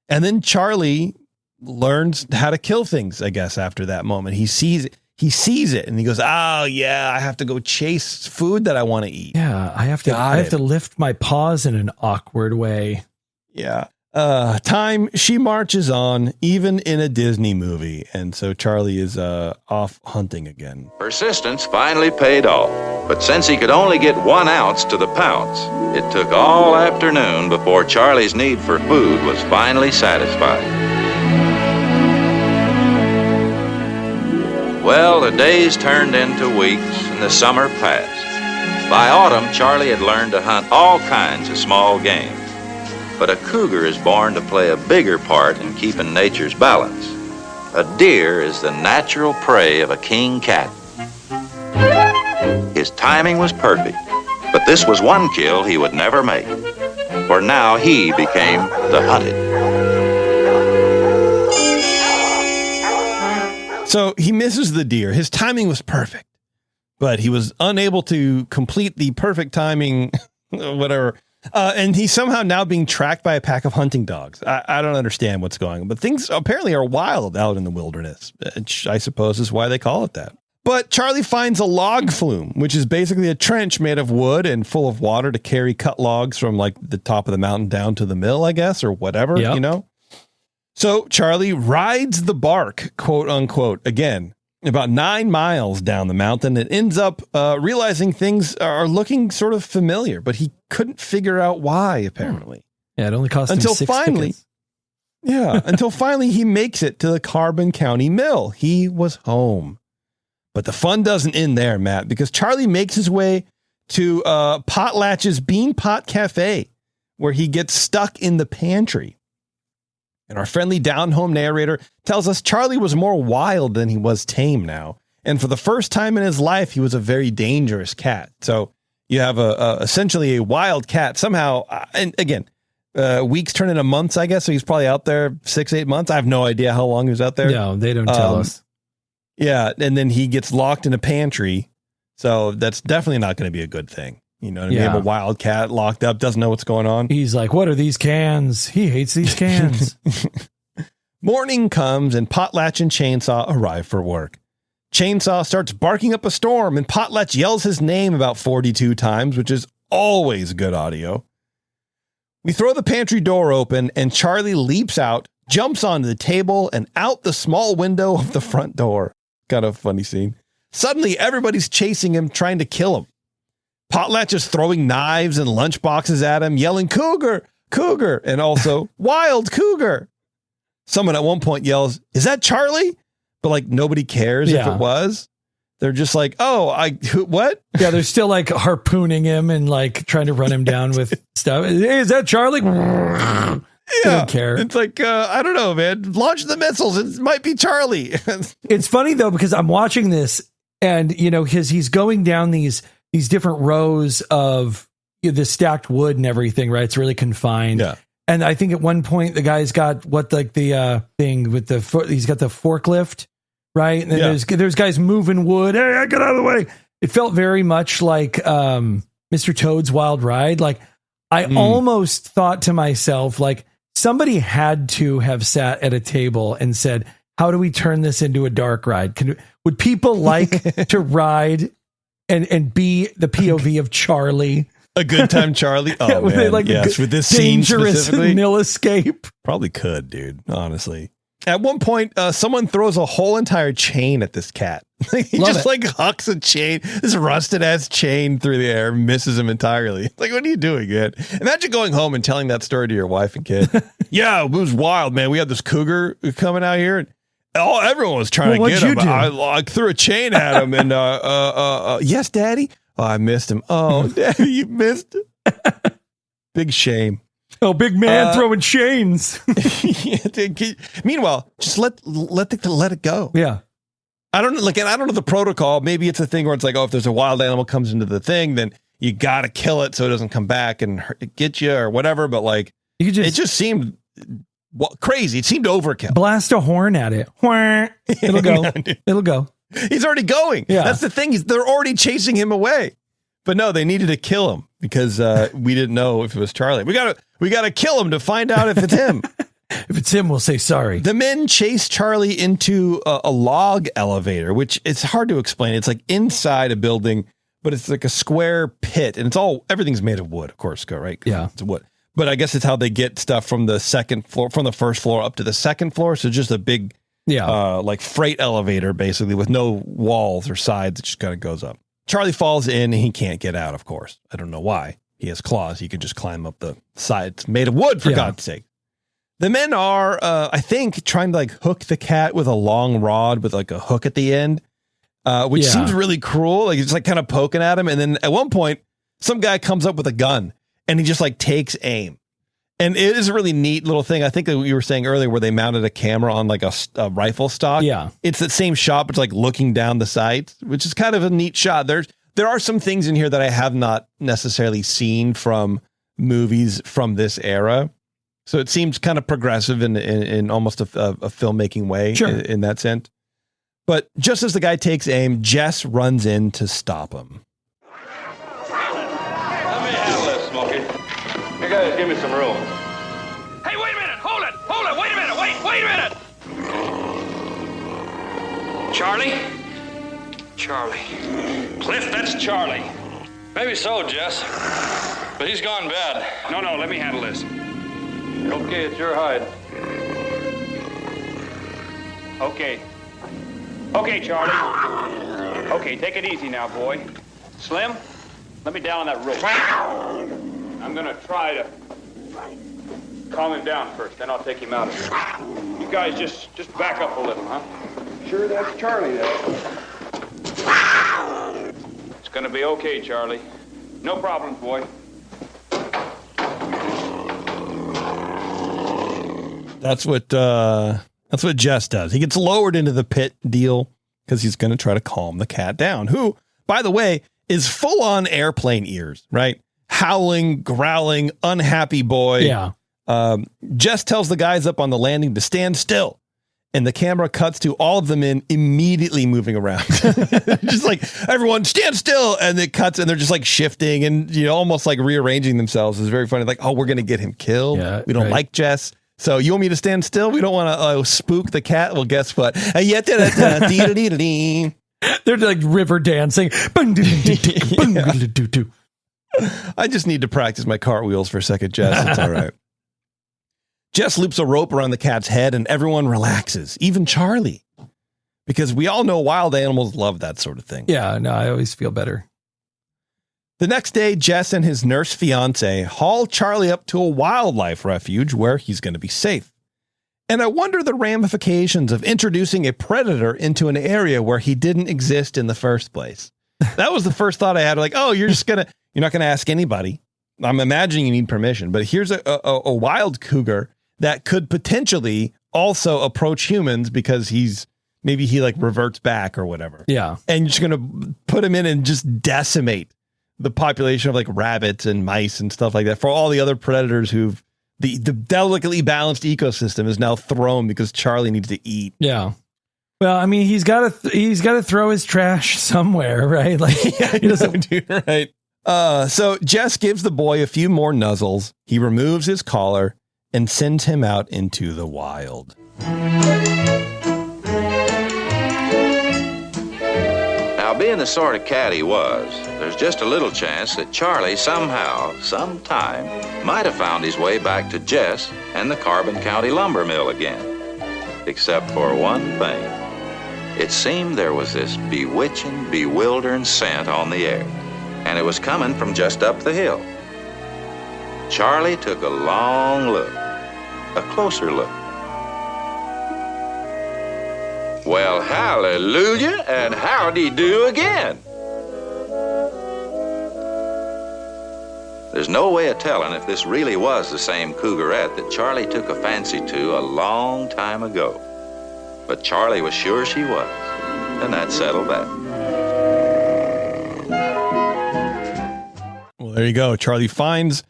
And then Charlie learns how to kill things, I guess, after that moment. He he sees it and he goes, oh yeah, I have to go chase food that I want to eat. Yeah, I have to lift my paws in an awkward way. Yeah. Time she marches on, even in a Disney movie. And so Charlie is off hunting again. Persistence finally paid off. But since he could only get 1 ounce to the pounce, it took all afternoon before Charlie's need for food was finally satisfied. Well, the days turned into weeks and the summer passed. By autumn, Charlie had learned to hunt all kinds of small game. But a cougar is born to play a bigger part in keeping nature's balance. A deer is the natural prey of a king cat. His timing was perfect, but this was one kill he would never make. For now he became the hunted. So he misses the deer. His timing was perfect, but he was unable to complete the perfect timing, whatever. And he's somehow now being tracked by a pack of hunting dogs. I don't understand what's going on, but things apparently are wild out in the wilderness, which I suppose is why they call it that. But Charlie finds a log flume, which is basically a trench made of wood and full of water to carry cut logs from like the top of the mountain down to the mill, I guess, or whatever, you know? So Charlie rides the bark, quote unquote, again, about 9 miles down the mountain and ends up realizing things are looking sort of familiar, but he couldn't figure out why, apparently. Yeah, it only cost him 6 tickets. Yeah, until finally he makes it to the Carbon County Mill. He was home. But the fun doesn't end there, Matt, because Charlie makes his way to Potlatch's Bean Pot Cafe, where he gets stuck in the pantry. And our friendly down-home narrator tells us Charlie was more wild than he was tame now. And for the first time in his life, he was a very dangerous cat. So you have essentially a wild cat somehow. And again, weeks turn into months, I guess. So he's probably out there 6-8 months. I have no idea how long he was out there. No, they don't tell us. Yeah. And then he gets locked in a pantry. So that's definitely not going to be a good thing. You know, you have a wild cat locked up, doesn't know what's going on. He's like, what are these cans? He hates these cans. Morning comes and Potlatch and Chainsaw arrive for work. Chainsaw starts barking up a storm and Potlatch yells his name about 42 times, which is always good audio. We throw the pantry door open and Charlie leaps out, jumps onto the table and out the small window of the front door. Kind of funny scene. Suddenly, everybody's chasing him, trying to kill him. Potlatch is throwing knives and lunch boxes at him, yelling, "Cougar, cougar," and also, "Wild cougar." Someone at one point yells, "Is that Charlie?" But like nobody cares if it was. They're just like, "Oh, what?" Yeah, they're still like harpooning him and like trying to run him down with stuff. Hey, is that Charlie? Yeah, they don't care. It's like, I don't know, man. Launch the missiles. It might be Charlie. It's funny though, because I'm watching this and, you know, he's going down these different rows of the stacked wood and everything, right? It's really confined. Yeah. And I think at one point the guy's got the thing with he's got the forklift, right? And then there's guys moving wood. Hey, get out of the way. It felt very much like Mr. Toad's Wild Ride. Like I almost thought to myself, like somebody had to have sat at a table and said, how do we turn this into a dark ride? Would people like to ride and be the POV of Charlie? A good time, Charlie. Oh, man. Like yes, with this scene dangerous nil escape. Probably could, dude. Honestly, at one point, someone throws a whole entire chain at this cat. He like hucks a chain, this rusted ass chain through the air, misses him entirely. Like, what are you doing, man? Imagine going home and telling that story to your wife and kid. Yeah, it was wild, man. We had this cougar coming out here. And everyone was trying to get him. I threw a chain at him, and yes, Daddy. Oh, I missed him. Oh, Daddy, you missed him. Big shame. Oh, big man throwing chains. Meanwhile, just let it go. Yeah. I don't know the protocol. Maybe it's a thing where it's like, oh, if there's a wild animal comes into the thing, then you got to kill it so it doesn't come back and get you or whatever. But like, it just seemed crazy. It seemed overkill. Blast a horn at it. It'll go. It'll go. He's already going. Yeah. That's the thing. They're already chasing him away. But no, they needed to kill him because we didn't know if it was Charlie. We gotta kill him to find out if it's him. If If it's him, we'll say sorry. The men chase Charlie into a log elevator, which it's hard to explain. It's like inside a building, but it's like a square pit, and everything's made of wood, of course, right? Yeah. It's wood. But I guess it's how they get stuff from the second floor, from the first floor up to the second floor. So just a big, like freight elevator, basically, with no walls or sides. It just kind of goes up. Charlie falls in and he can't get out, of course. I don't know why. He has claws. He can just climb up the sides made of wood, for God's sake. The men are, I think, trying to like hook the cat with a long rod with like a hook at the end, which seems really cruel. Like it's like kind of poking at him. And then at one point, some guy comes up with a gun and he just like takes aim. And it is a really neat little thing. I think that you were saying earlier where they mounted a camera on like a rifle stock. Yeah. It's that same shot, but it's like looking down the sights, which is kind of a neat shot. There are some things in here that I have not necessarily seen from movies from this era. So it seems kind of progressive in almost a filmmaking way in that sense. But just as the guy takes aim, Jess runs in to stop him. Let me handle this, Smokey. You guys give me some room. Hey, wait a minute! Hold it! Wait a minute! Wait a minute! Charlie? Charlie. Cliff, that's Charlie. Maybe so, Jess. But he's gone bad. No, let me handle this. Okay, it's your hide. Okay, Charlie. Okay, take it easy now, boy. Slim, let me down on that rope. I'm gonna try to calm him down first, then I'll take him out of here. You guys just back up a little, huh? Sure, that's Charlie there. It's gonna be okay, Charlie. No problems, boy. That's what Jess does. He gets lowered into the pit deal because he's going to try to calm the cat down, who, by the way, is full on airplane ears, right? Howling, growling, unhappy boy. Yeah. Jess tells the guys up on the landing to stand still. And the camera cuts to all of them immediately moving around. Just like, everyone stand still. And it cuts and they're just like shifting and, almost like rearranging themselves. It's very funny. Like, oh, we're going to get him killed. Yeah, we don't like Jess. So you want me to stand still? We don't want to spook the cat. Well, guess what? They're like river dancing. I just need to practice my cartwheels for a second, Jess. It's all right. Jess loops a rope around the cat's head and everyone relaxes, even Charlie, because we all know wild animals love that sort of thing. Yeah, no, I always feel better. The next day, Jess and his nurse fiance haul Charlie up to a wildlife refuge where he's going to be safe. And I wonder the ramifications of introducing a predator into an area where he didn't exist in the first place. That was the first thought I had. Like, oh, you're not going to ask anybody. I'm imagining you need permission, but here's a wild cougar that could potentially also approach humans because maybe he like reverts back or whatever. Yeah. And you're just going to put him in and just decimate the population of like rabbits and mice and stuff like that for all the other predators who've the delicately balanced ecosystem is now thrown because Charlie needs to eat. Yeah. Well, I mean, he's got to throw his trash somewhere, right? Like, he doesn't do right. So Jess gives the boy a few more nuzzles. He removes his collar and sends him out into the wild. Now, being the sort of cat he was, there's just a little chance that Charlie somehow, sometime, might have found his way back to Jess and the Carbon County lumber mill again. Except for one thing. It seemed there was this bewitching, bewildering scent on the air, and it was coming from just up the hill. Charlie took a long look, a closer look. Well, hallelujah, and howdy do again. There's no way of telling if this really was the same cougarette that Charlie took a fancy to a long time ago. But Charlie was sure she was, and that settled that. Well, there you go. Charlie finds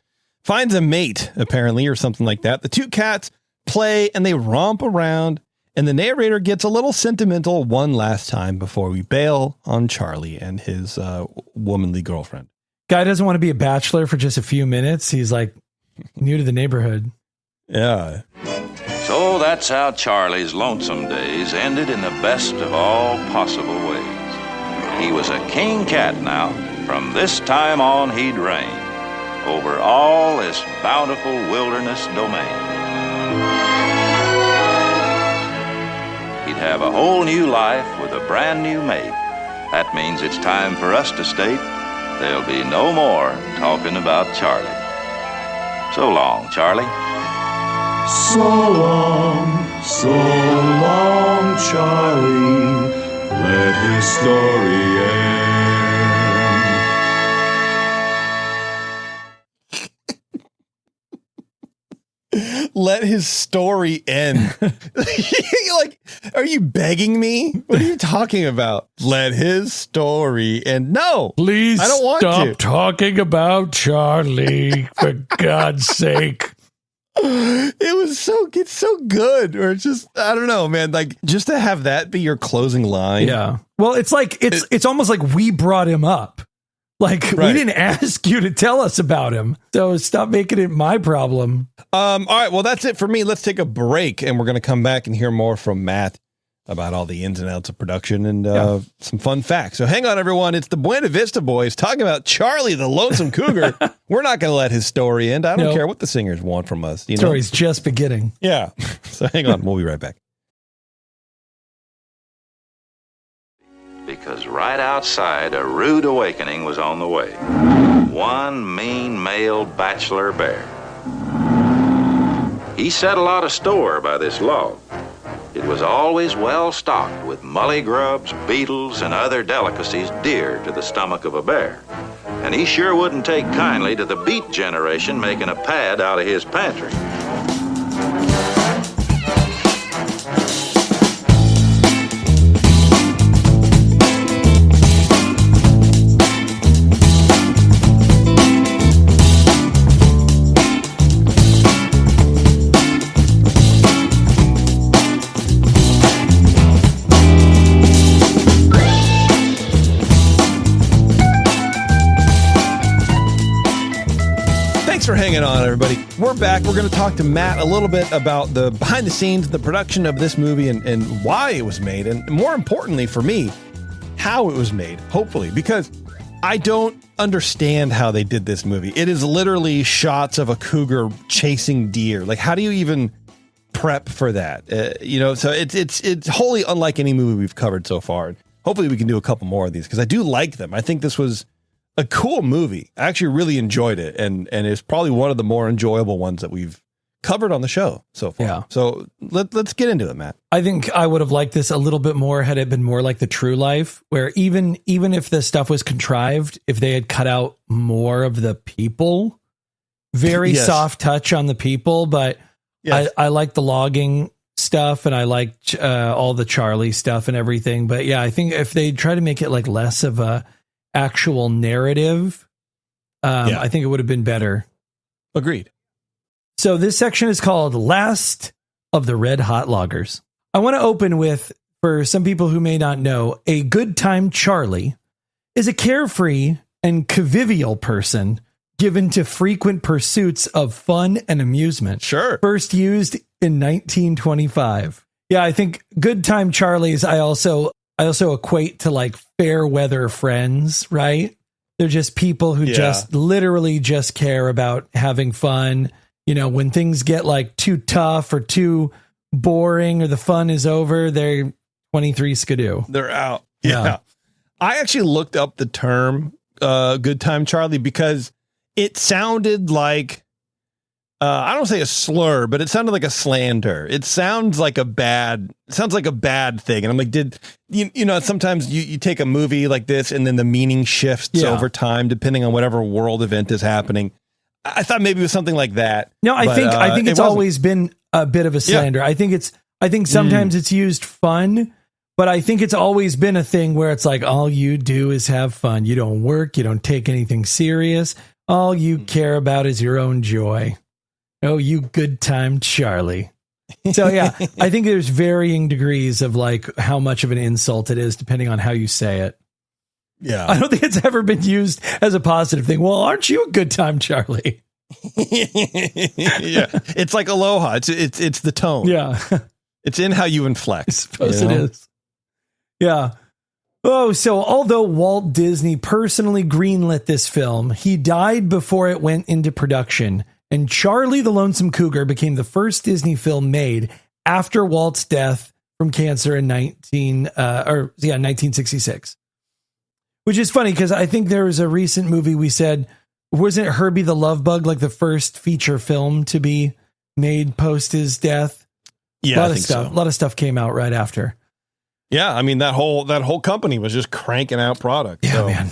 a mate, apparently, or something like that. The two cats play and they romp around, and the narrator gets a little sentimental one last time before we bail on Charlie and his womanly girlfriend. Guy doesn't want to be a bachelor for just a few minutes. He's like new to the neighborhood. Yeah. So that's how Charlie's lonesome days ended in the best of all possible ways. He was a king cat now. From this time on, he'd reign over all this bountiful wilderness domain. He'd have a whole new life with a brand new mate. That means it's time for us to state there'll be no more talking about Charlie. So long, Charlie. So long, Charlie. Let his story end. Let his story end. Like, are you begging me? What are you talking about? Let his story end. No, please I don't want stop to. talking about Charlie, for God's sake. It's so good. Or it's just, I don't know, man. Like, just to have that be your closing line. Yeah. Well, it's like, it's almost like we brought him up. Like, Right. we didn't ask you to tell us about him. So stop making it my problem. All right. Well, that's it for me. Let's take a break and we're going to come back and hear more from Matt about all the ins and outs of production and some fun facts. So hang on, everyone. It's the Buena Vista Boys talking about Charlie, the Lonesome Cougar. We're not going to let his story end. I don't care what the singers want from us. You know? Story's just beginning. Yeah. So hang on. We'll be right back. Because right outside, a rude awakening was on the way. One mean male bachelor bear. He set a lot of store by this log. It was always well stocked with mully grubs, beetles, and other delicacies dear to the stomach of a bear. And he sure wouldn't take kindly to the beet generation making a pad out of his pantry. Thanks for hanging on, everybody. We're back. We're going to talk to Matt a little bit about the behind the scenes, the production of this movie and why it was made. And more importantly for me, how it was made, hopefully, because I don't understand how they did this movie. It is literally shots of a cougar chasing deer. Like, how do you even prep for that? So it's wholly unlike any movie we've covered so far. Hopefully we can do a couple more of these because I do like them. I think this was a cool movie. I actually really enjoyed it, and it's probably one of the more enjoyable ones that we've covered on the show so far. Yeah. So let's get into it, Matt. I think I would have liked this a little bit more had it been more like the True Life, where even if the stuff was contrived, if they had cut out more of the people, very soft touch on the people, but I like the logging stuff and I liked all the Charlie stuff and everything. But yeah, I think if they try to make it like less of a actual narrative, I think it would have been better. Agreed. So this section is called Last of the Red Hot Loggers. I want to open with, for some people who may not know, a good time Charlie is a carefree and convivial person given to frequent pursuits of fun and amusement. Sure. First used in 1925. Yeah, I think good time Charlies I also equate to like fair weather friends, right? They're just people who just literally just care about having fun. You know, when things get like too tough or too boring or the fun is over, they're 23 skidoo. They're out. Yeah. I actually looked up the term good time Charlie because it sounded like, I don't say a slur, but it sounded like a slander. It sounds like a bad thing. And I'm like, sometimes you take a movie like this and then the meaning shifts over time, depending on whatever world event is happening. I thought maybe it was something like that. No, I think it's always been a bit of a slander. Yeah. I think sometimes it's used fun, but I think it's always been a thing where it's like, all you do is have fun. You don't work. You don't take anything serious. All you care about is your own joy. Oh, you good time Charlie. So yeah, I think there's varying degrees of like how much of an insult it is depending on how you say it. Yeah. I don't think it's ever been used as a positive thing. Well, aren't you a good time Charlie? Yeah, it's like Aloha. It's the tone. Yeah. It's in how you inflect. I suppose it is. Yeah. Oh, so although Walt Disney personally greenlit this film, he died before it went into production, and Charlie the Lonesome Cougar became the first Disney film made after Walt's death from cancer in 1966. Which is funny because I think there was a recent movie we said, wasn't Herbie the Love Bug like the first feature film to be made post his death? Yeah, a lot of stuff came out right after. Yeah, I mean that whole company was just cranking out products. Yeah, so man,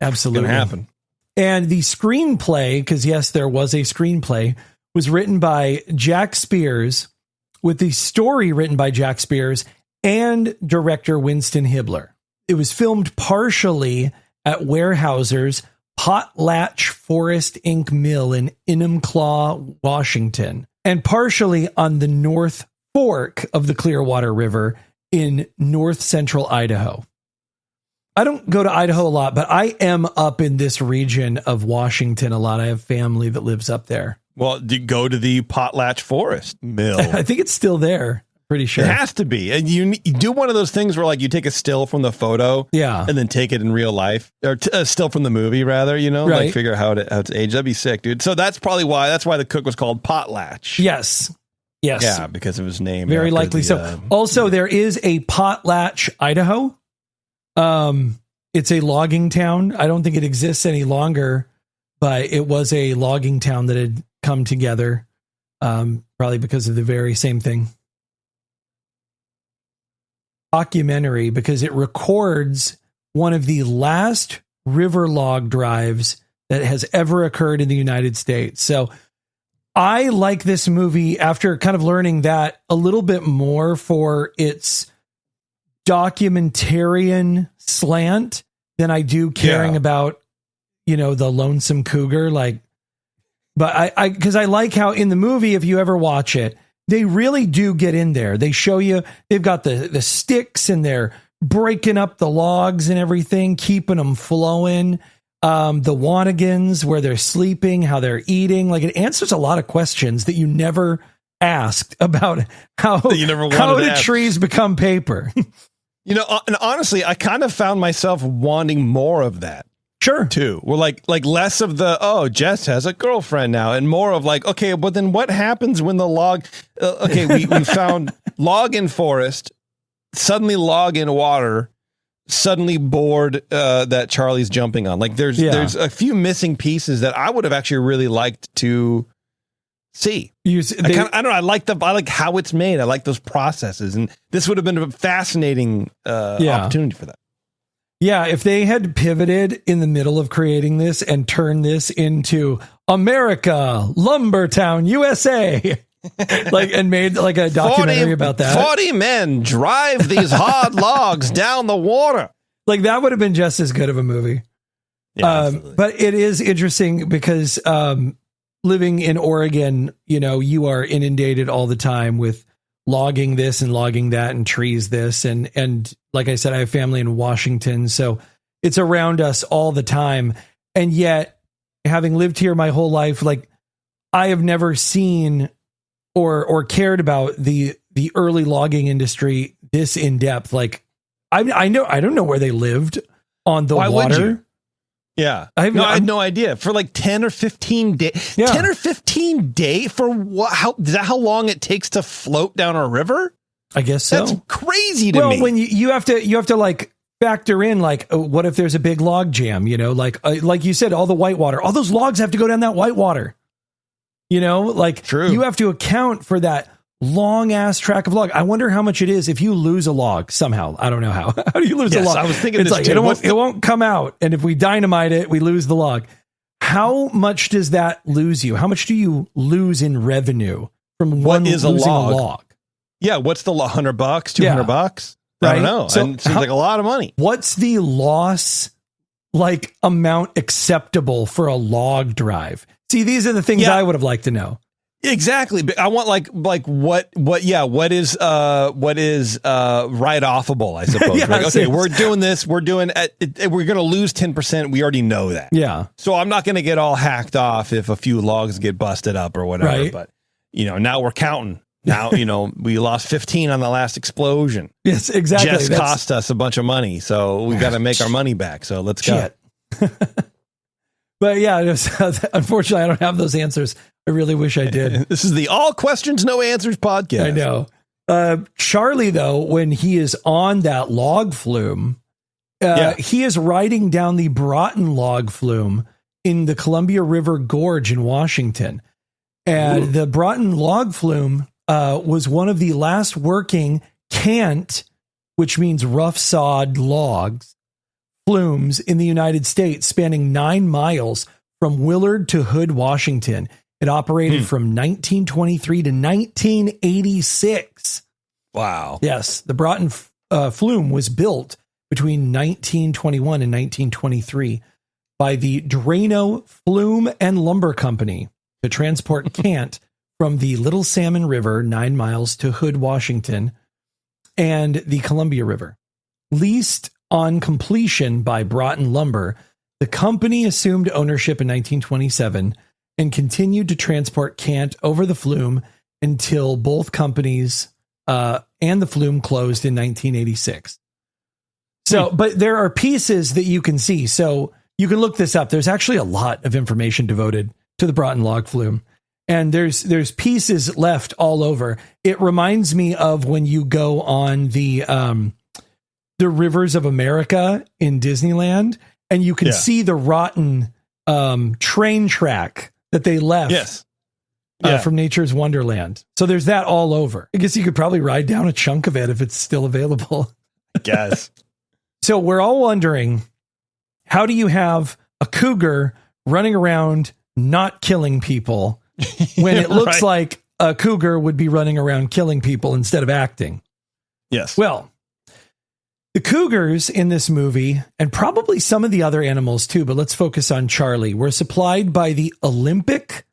absolutely it's gonna happen. And the screenplay, because yes, there was a screenplay, was written by Jack Spears, with the story written by Jack Spears and director Winston Hibbler. It was filmed partially at Weyerhaeuser's Potlatch Forest Ink Mill in Enumclaw, Washington, and partially on the North Fork of the Clearwater River in north central Idaho. I don't go to Idaho a lot, but I am up in this region of Washington a lot. I have family that lives up there. Well, go to the Potlatch Forest Mill. I think it's still there. Pretty sure. It has to be. And you do one of those things where like you take a still from the photo, yeah, and then take it in real life, or a still from the movie rather, right. Like figure out how it's aged. That'd be sick, dude. So that's probably why the cook was called Potlatch. Yes. Yeah, because of his name. Very likely so. Also, there is a Potlatch, Idaho. It's a logging town. I don't think it exists any longer, but it was a logging town that had come together, probably because of the very same thing. Documentary, because it records one of the last river log drives that has ever occurred in the United States. So I like this movie after kind of learning that a little bit more for its documentarian slant than I do caring about, the Lonesome Cougar. But because I like how in the movie, if you ever watch it, they really do get in there. They show you, they've got the sticks and they're breaking up the logs and everything, keeping them flowing. The Wanigans, where they're sleeping, how they're eating. Like, it answers a lot of questions that you never asked about how do trees become paper. And honestly, I kind of found myself wanting more of that. Sure. Too. Well, like less of the, Jess has a girlfriend now, and more of like, okay, but then what happens when the log, we found log in forest, suddenly log in water, suddenly board that Charlie's jumping on. Like there's a few missing pieces that I would have actually really liked to see. I don't know. I like how it's made. I like those processes, and this would have been a fascinating opportunity for that. Yeah, if they had pivoted in the middle of creating this and turned this into America, Lumbertown, USA, and made like a documentary about that. 40 men drive these hard logs down the water. Like, that would have been just as good of a movie. Yeah, but it is interesting because living in Oregon, you are inundated all the time with logging this and logging that and trees this. And like I said, I have family in Washington, so it's around us all the time. And yet, having lived here my whole life, like, I have never seen or cared about the early logging industry this in depth. Like, I don't know where they lived on the water. Would you? Yeah. I had no idea. For like 10 or 15 days. Yeah. 10 or 15 days for what? Is that how long it takes to float down a river? I guess so. That's crazy to me. Well, when you have to like factor in, like, what if there's a big log jam, like you said, all the whitewater, all those logs have to go down that whitewater, True. You have to account for that long ass track of log. I wonder how much it is if you lose a log somehow. I don't know how. How do you lose a log? I was thinking it's this like it won't come out, and if we dynamite it, we lose the log. How much does that lose you? How much do you lose in revenue from losing a log? Yeah, what's the $100, $200? Right? I don't know. So it seems like a lot of money. What's the loss amount acceptable for a log drive? See, these are the things I would have liked to know. Exactly. But I want like what is write offable, I suppose. Yeah, like, okay, we're doing this, we're going to lose 10%. We already know that. Yeah. So I'm not going to get all hacked off if a few logs get busted up or whatever. Right. But, now we're counting. Now, we lost 15 on the last explosion. Yes, exactly. Just cost us a bunch of money. So we got to make our money back. So let's go. But yeah, unfortunately, I don't have those answers. I really wish I did. This is the All Questions, No Answers podcast. I know. Charlie, though, when he is on that log flume, he is riding down the Broughton log flume in the Columbia River Gorge in Washington. And the Broughton log flume was one of the last working cant, which means rough sawed logs, flumes in the United States, spanning 9 miles from Willard to Hood, Washington. It operated from 1923 to 1986. Wow. Yes, the Broughton flume was built between 1921 and 1923 by the Drano Flume and Lumber Company to transport cant from the Little Salmon River, 9 miles, to Hood, Washington, and the Columbia River. Leased on completion by Broughton Lumber, the company assumed ownership in 1927 and continued to transport cant over the flume until both companies and the flume closed in 1986. So, but there are pieces that you can see. So you can look this up. There's actually a lot of information devoted to the Broughton log flume. And there's pieces left all over. It reminds me of when you go on the Rivers of America in Disneyland, and you can see the rotten train track that they left from Nature's Wonderland. So there's that all over. I guess you could probably ride down a chunk of it if it's still available. I guess. So we're all wondering, how do you have a cougar running around not killing people when it looks like a cougar would be running around killing people instead of acting? Yes. Well, the cougars in this movie, and probably some of the other animals too, but let's focus on Charlie, were supplied by the Olympic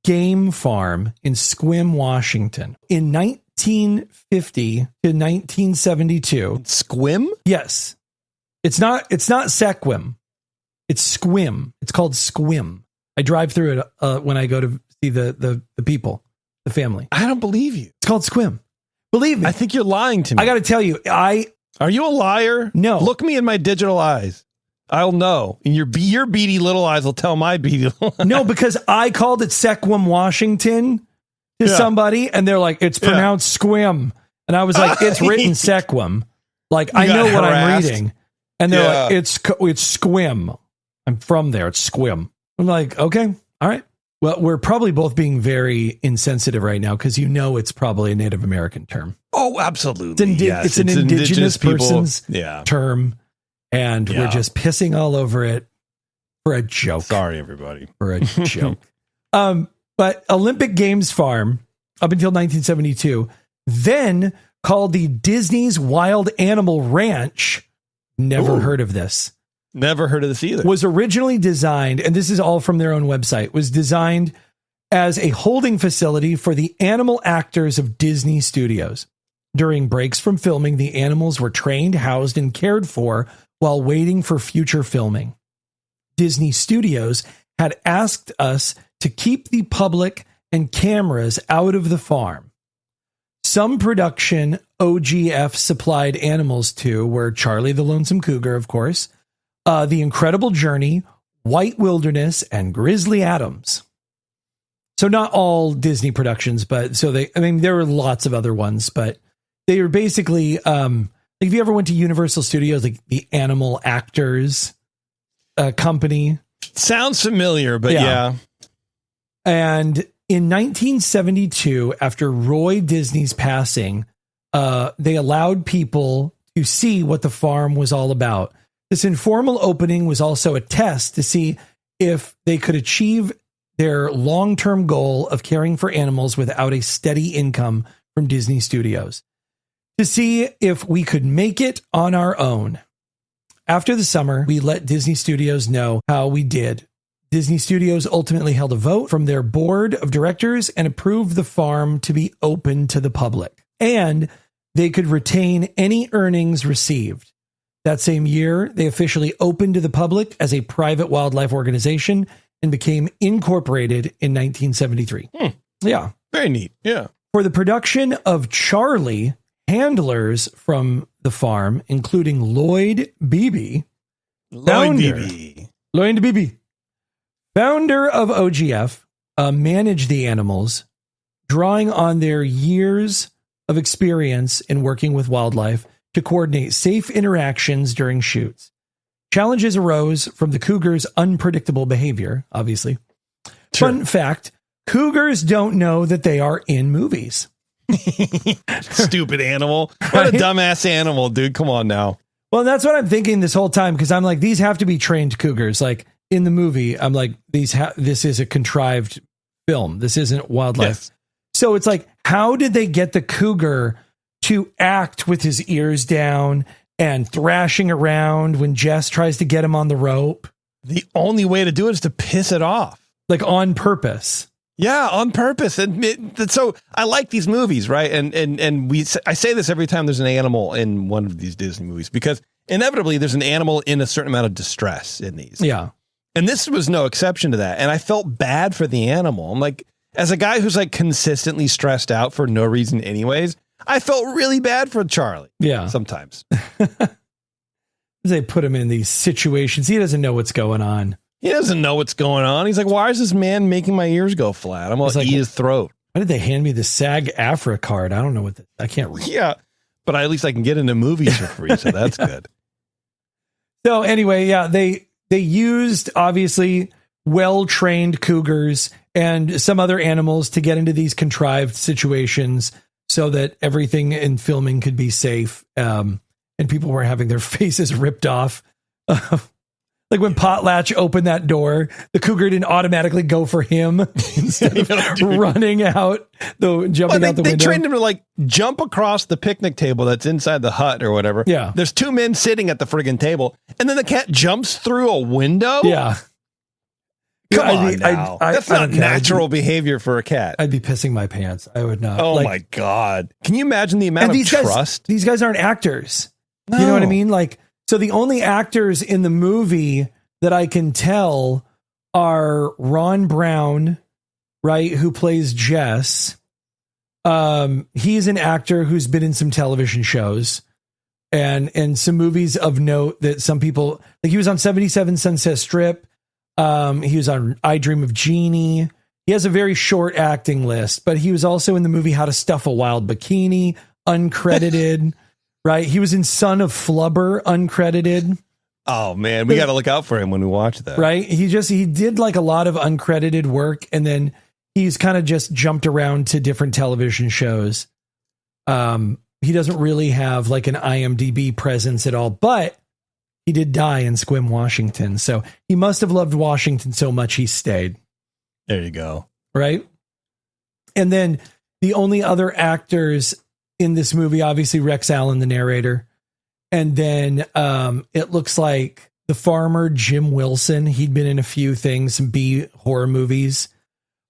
Game Farm in Sequim, Washington in 1950 to 1972. Sequim? Yes. It's not Sequim. It's Sequim. It's called Sequim. I drive through it when I go to see the people, the family. I don't believe you. It's called Sequim. Believe me. I think you're lying to me. I got to tell you, Are you a liar? No. Look me in my digital eyes. I'll know. And your beady little eyes will tell my beady little eyes. No, because I called it Sequim, Washington to somebody, and they're like, it's pronounced Squim. And I was like, it's written Sequim. Like, I know what I'm reading. And they're like, it's Squim. I'm from there. It's Squim. I'm like, okay, all right. Well, we're probably both being very insensitive right now because it's probably a Native American term. Oh, absolutely. It's an indigenous person's people. term, and we're just pissing all over it for a joke. Sorry, everybody. For a joke. But Olympic Games Farm, up until 1972, then called the Disney's Wild Animal Ranch. Never heard of this. Never heard of this either. Was originally designed, and this is all from their own website, was designed as a holding facility for the animal actors of Disney Studios. During breaks from filming, the animals were trained, housed, and cared for while waiting for future filming. Disney Studios had asked us to keep the public and cameras out of the farm. Some production OGF supplied animals to were Charlie the Lonesome Cougar, of course, The Incredible Journey, White Wilderness, and Grizzly Adams. So not all Disney productions, but there were lots of other ones, but they were basically, like if you ever went to Universal Studios, like the Animal Actors Company. Sounds familiar, but yeah. And in 1972, after Roy Disney's passing, they allowed people to see what the farm was all about. This informal opening was also a test to see if they could achieve their long-term goal of caring for animals without a steady income from Disney Studios, to see if we could make it on our own. After the summer, we let Disney Studios know how we did Disney Studios ultimately held a vote from their board of directors and approved the farm to be open to the public. And they could retain any earnings received. That same year, they officially opened to the public as a private wildlife organization and became incorporated in 1973. Yeah. Very neat. Yeah. For the production of Charlie, handlers from the farm, including Lloyd Beebe, founder of OGF, managed the animals, drawing on their years of experience in working with wildlife to coordinate safe interactions during shoots. Challenges arose from the cougar's unpredictable behavior, obviously. Sure. Fun fact, cougars don't know that they are in movies. Stupid animal. What a dumbass animal, dude. Come on now. Well, that's what I'm thinking this whole time, because I'm like, these have to be trained cougars. Like in the movie, I'm like, this is a contrived film. This isn't wildlife. Yes. So it's like, how did they get the cougar to act with his ears down and thrashing around when Jess tries to get him on the rope? The only way to do it is to piss it off. Like on purpose. Yeah, on purpose. And so I like these movies, right? And I say this every time there's an animal in one of these Disney movies, because inevitably there's an animal in a certain amount of distress in these. Yeah. And this was no exception to that. And I felt bad for the animal. I'm like, as a guy who's like consistently stressed out for no reason anyways, I felt really bad for Charlie. Yeah. Sometimes. They put him in these situations. He doesn't know what's going on. He doesn't know what's going on. He's like, why is this man making my ears go flat? I'm going to eat his throat. Why did they hand me the SAG-AFTRA card? I don't know what I can't read. Yeah, but at least I can get into movies for free, so that's good. So anyway, yeah, they used, obviously, well-trained cougars and some other animals to get into these contrived situations so that everything in filming could be safe, and people were having their faces ripped off. Like when Potlatch opened that door, the cougar didn't automatically go for him instead of running out, jumping out the window. They trained him to like jump across the picnic table that's inside the hut or whatever. Yeah. There's two men sitting at the friggin' table, and then the cat jumps through a window? Yeah. Come on now. That's not natural behavior for a cat. I'd be pissing my pants. I would not. Oh my God. Can you imagine the amount of trust? These guys aren't actors. No. You know what I mean? Like, so the only actors in the movie that I can tell are Ron Brown, right, who plays Jess. He's an actor who's been in some television shows and some movies of note that some people, like he was on 77 Sunset Strip. He was on I Dream of Jeannie. He has a very short acting list, but he was also in the movie How to Stuff a Wild Bikini, uncredited. Right. He was in Son of Flubber, uncredited. Oh man, we got to look out for him when we watch that. Right. He did like a lot of uncredited work, and then he's kind of just jumped around to different television shows. He doesn't really have like an IMDb presence at all, but he did die in Sequim, Washington. So he must have loved Washington so much he stayed. There you go. Right. And then the only other actors in this movie, obviously Rex Allen, the narrator. And then it looks like the farmer, Jim Wilson, he'd been in a few things, some B horror movies.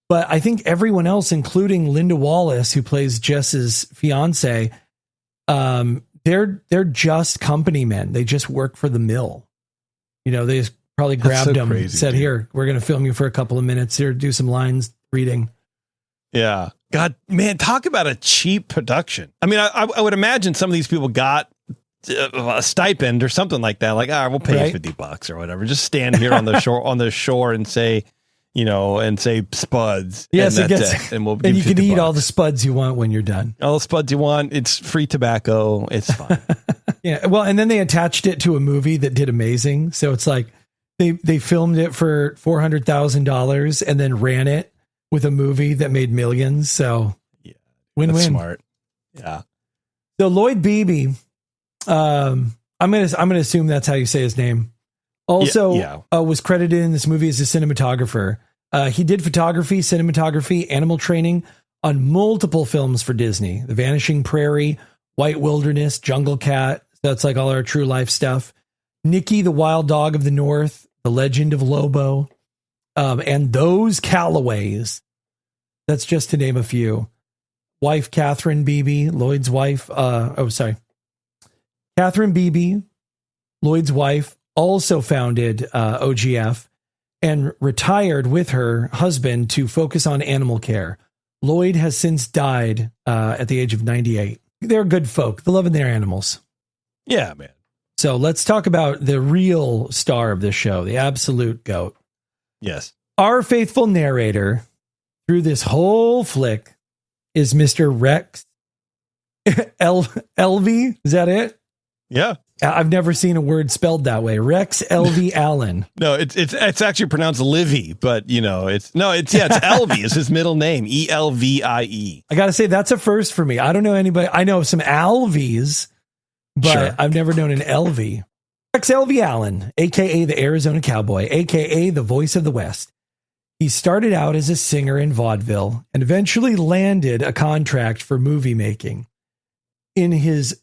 But I think everyone else, including Linda Wallace, who plays Jess's fiance, they're just company men. They just work for the mill. You know, they just probably grabbed them and said, here, we're going to film you for a couple of minutes here, do some lines reading. Yeah. God, man, talk about a cheap production. I mean, I would imagine some of these people got a stipend or something like that. Like, we'll pay you $50 or whatever. Just stand here on the shore and say, say spuds. Yes, and that's it. And we'll give you can $50. eat all the spuds you want when you're done. All the spuds you want. It's free tobacco. It's fine. Yeah. Well, and then they attached it to a movie that did amazing. So it's like they filmed it for $400,000 and then ran it with a movie that made millions. So yeah, win-win. Smart. Yeah. So Lloyd Beebe, I'm gonna assume that's how you say his name. Also, was credited in this movie as a cinematographer. He did photography, cinematography, animal training on multiple films for Disney: The Vanishing Prairie, White Wilderness, Jungle Cat. That's like all our true life stuff. Nicky, the Wild Dog of the North, The Legend of Lobo, And those Callaways, that's just to name a few. Wife Catherine Beebe, Lloyd's wife. Catherine Beebe, Lloyd's wife, also founded OGF and retired with her husband to focus on animal care. Lloyd has since died at the age of 98. They're good folk. They love their animals. Yeah, man. So let's talk about the real star of this show, the absolute GOAT. Yes. Our faithful narrator through this whole flick is Mr. Rex Elvey. Is that it? Yeah. I've never seen a word spelled that way. Rex Elvey Allen. No, it's actually pronounced Livy, but it's Elvie is his middle name. Elvie. I got to say that's a first for me. I don't know anybody. I know some Alvies, but Sure. I've never known an Elvie. Rex Elvey Allen, aka the Arizona Cowboy, aka the voice of the West. He started out as a singer in vaudeville and eventually landed a contract for movie making. In his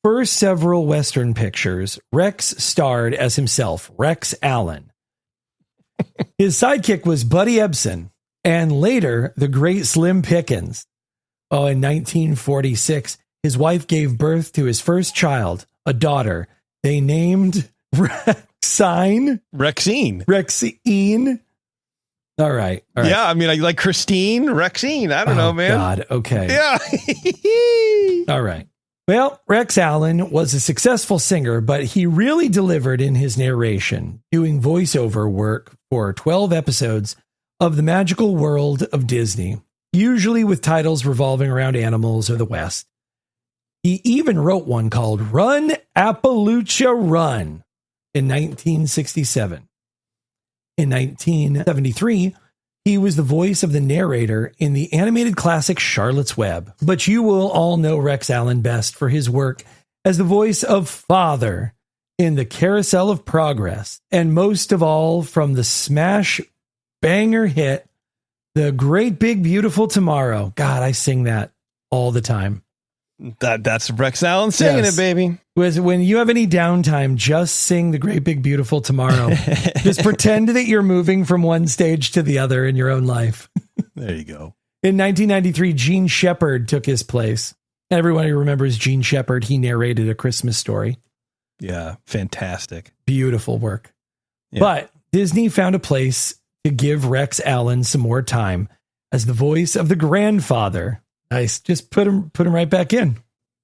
first several Western pictures, Rex starred as himself, Rex Allen. His sidekick was Buddy Ebsen, and later, the great Slim Pickens. In 1946, his wife gave birth to his first child, a daughter. They named Rexine. All right. Yeah, I mean, like Christine, Rexine. I don't know, man. God, okay. Yeah. All right. Well, Rex Allen was a successful singer, but he really delivered in his narration, doing voiceover work for 12 episodes of The Magical World of Disney, usually with titles revolving around animals or the West. He even wrote one called Run, Appalachia, Run in 1967. In 1973, he was the voice of the narrator in the animated classic Charlotte's Web. But you will all know Rex Allen best for his work as the voice of Father in the Carousel of Progress, and most of all from the smash banger hit, The Great Big Beautiful Tomorrow. God, I sing that all the time. That's Rex Allen singing it, baby. When you have any downtime, just sing The Great Big Beautiful Tomorrow. Just pretend that you're moving from one stage to the other in your own life. There you go. In 1993, Gene Shepard took his place. Everybody remembers Gene Shepard. He narrated A Christmas Story. Yeah, fantastic. Beautiful work. Yeah. But Disney found a place to give Rex Allen some more time as the voice of the grandfather. Nice. Just put him right back in.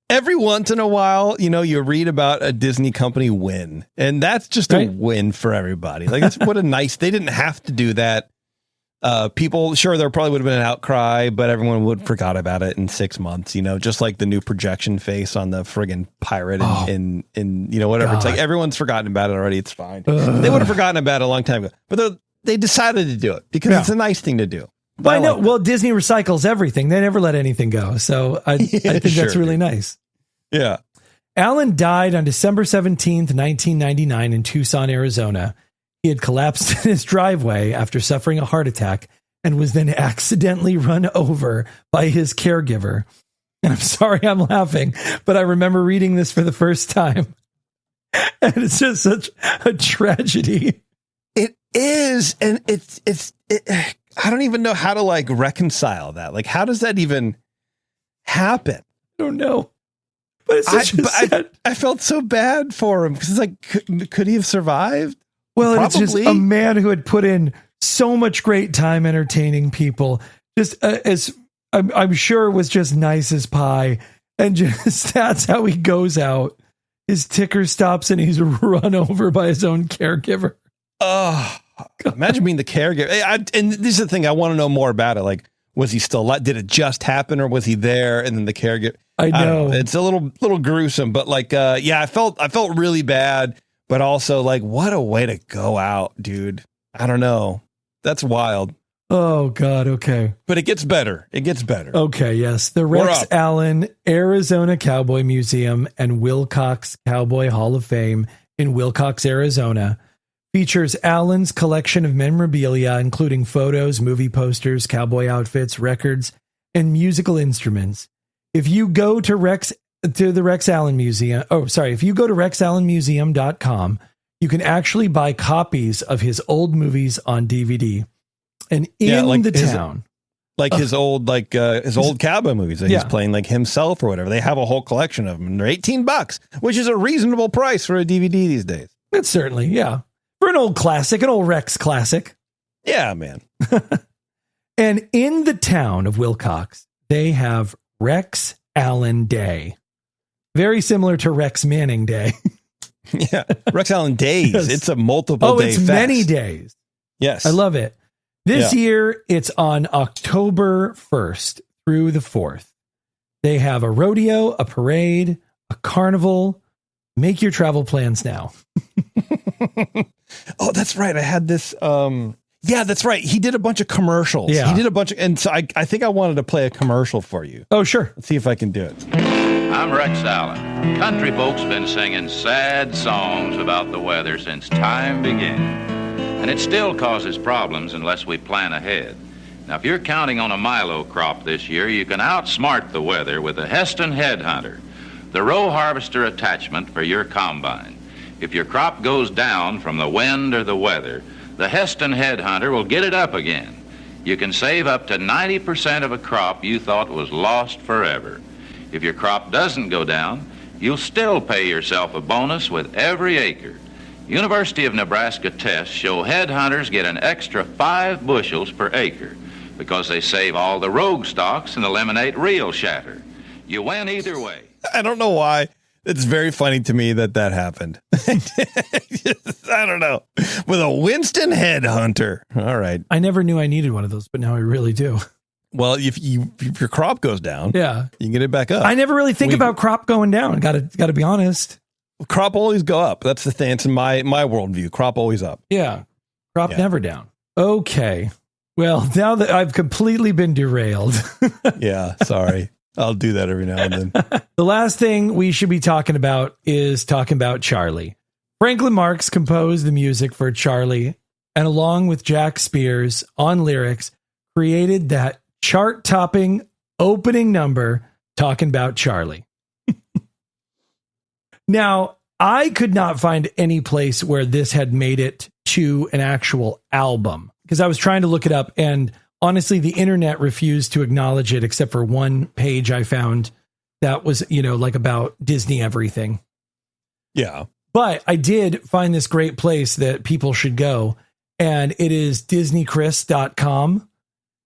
Every once in a while, you read about a Disney company win, and that's just a win for everybody. Like, that's what a nice, they didn't have to do that. People, sure, there probably would have been an outcry, but everyone would have forgot about it in 6 months, just like the new projection face on the friggin' pirate in whatever. God. It's like everyone's forgotten about it already. It's fine. They would have forgotten about it a long time ago, but they decided to do it because it's a nice thing to do. Well, I know. Well, Disney recycles everything. They never let anything go. So I think that's really nice. Yeah. Allen died on December 17th, 1999 in Tucson, Arizona. He had collapsed in his driveway after suffering a heart attack and was then accidentally run over by his caregiver. And I'm sorry I'm laughing, but I remember reading this for the first time. And it's just such a tragedy. It is. And it's I don't even know how to reconcile that. Like, how does that even happen? I don't know. But it's I felt so bad for him because it's like, could he have survived? Well, Probably. It's just a man who had put in so much great time entertaining people. Just as I'm sure was just nice as pie. And just that's how he goes out. His ticker stops and he's run over by his own caregiver. Oh, imagine being the caregiver. And this is the thing. I want to know more about it. Like, was he still alive? Did it just happen or was he there? And then the caregiver. I know. It's a little gruesome, but I felt really bad, but also what a way to go out, dude. I don't know. That's wild. Oh God. Okay. But it gets better. Okay. Yes. The Rex Allen Arizona Cowboy Museum and Wilcox Cowboy Hall of Fame in Wilcox, Arizona features Allen's collection of memorabilia, including photos, movie posters, cowboy outfits, records, and musical instruments. If you go to the Rex Allen Museum, if you go to rexallenmuseum.com, you can actually buy copies of his old movies on DVD. And in the town, his old cowboy movies that he's playing like himself or whatever. They have a whole collection of them, and they're $18, which is a reasonable price for a DVD these days. It's certainly, for an old classic, an old Rex classic. Yeah, man. And in the town of Wilcox, they have Rex Allen Day, very similar to Rex Manning Day. Yeah, Rex Allen Days. Yes. It's a multiple day it's fest. Many days. Yes. I love it. This year, it's on October 1st through the 4th. They have a rodeo, a parade, a carnival. Make your travel plans now. Oh, that's right. I had this. Yeah, that's right. He did a bunch of commercials. Yeah. He did a bunch of, and so I think I wanted to play a commercial for you. Oh, sure. Let's see if I can do it. I'm Rex Allen. Country folks been singing sad songs about the weather since time began. And it still causes problems unless we plan ahead. Now, if you're counting on a milo crop this year, you can outsmart the weather with the Heston Headhunter, the row harvester attachment for your combine. If your crop goes down from the wind or the weather, the Heston Headhunter will get it up again. You can save up to 90% of a crop you thought was lost forever. If your crop doesn't go down, you'll still pay yourself a bonus with every acre. University of Nebraska tests show headhunters get an extra 5 bushels per acre because they save all the rogue stalks and eliminate real shatter. You win either way. I don't know why. It's very funny to me that happened. I don't know. With a Winston Headhunter. All right. I never knew I needed one of those, but now I really do. Well, if your crop goes down, you can get it back up. I never really think about crop going down. Got to be honest. Crop always go up. That's the thing. It's in my worldview. Crop always up. Yeah. Crop never down. Okay. Well, now that I've completely been derailed. Yeah. Sorry. I'll do that every now and then. The last thing we should be talking about is talking about Charlie. Franklin Marks composed the music for Charlie, and along with Jack Spears on lyrics, created that chart-topping opening number talking about Charlie. Now, I could not find any place where this had made it to an actual album because I was trying to look it up, and honestly, the internet refused to acknowledge it except for one page I found that was, like about Disney everything. Yeah. But I did find this great place that people should go, and it is DisneyChris.com.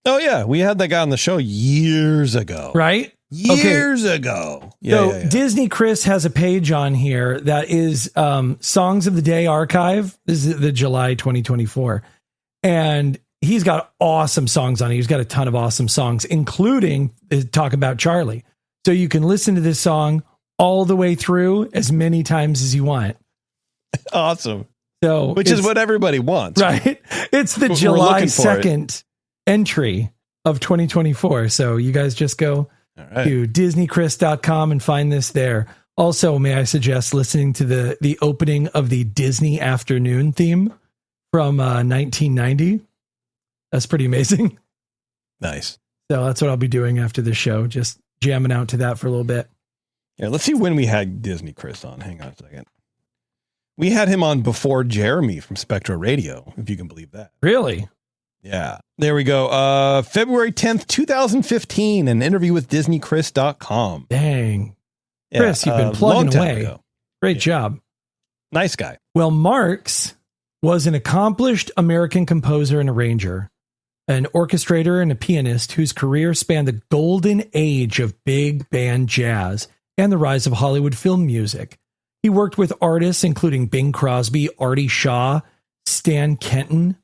Oh, yeah. We had that guy on the show years ago. Right? Years ago. Yeah, Disney Chris has a page on here that is Songs of the Day Archive. This is the July 2024. And he's got awesome songs on it. He's got a ton of awesome songs, including Talk About Charlie. So you can listen to this song all the way through as many times as you want. Awesome. So, which is what everybody wants. Right. It's the July 2nd entry of 2024. So you guys just go to DisneyChris.com and find this there. Also, may I suggest listening to the opening of the Disney Afternoon theme from 1990. That's pretty amazing. Nice. So that's what I'll be doing after the show. Just jamming out to that for a little bit. Yeah, let's see when we had Disney Chris on. Hang on a second. We had him on before Jeremy from Spectra Radio, if you can believe that. Really? Yeah. There we go. February 10th, 2015, an interview with DisneyChris.com. Dang. Chris, you've been plugging away. Ago. Great job. Nice guy. Well, Marks was an accomplished American composer and arranger, an orchestrator and a pianist whose career spanned the golden age of big band jazz and the rise of Hollywood film music. He worked with artists including Bing Crosby, Artie Shaw, Stan Kenton,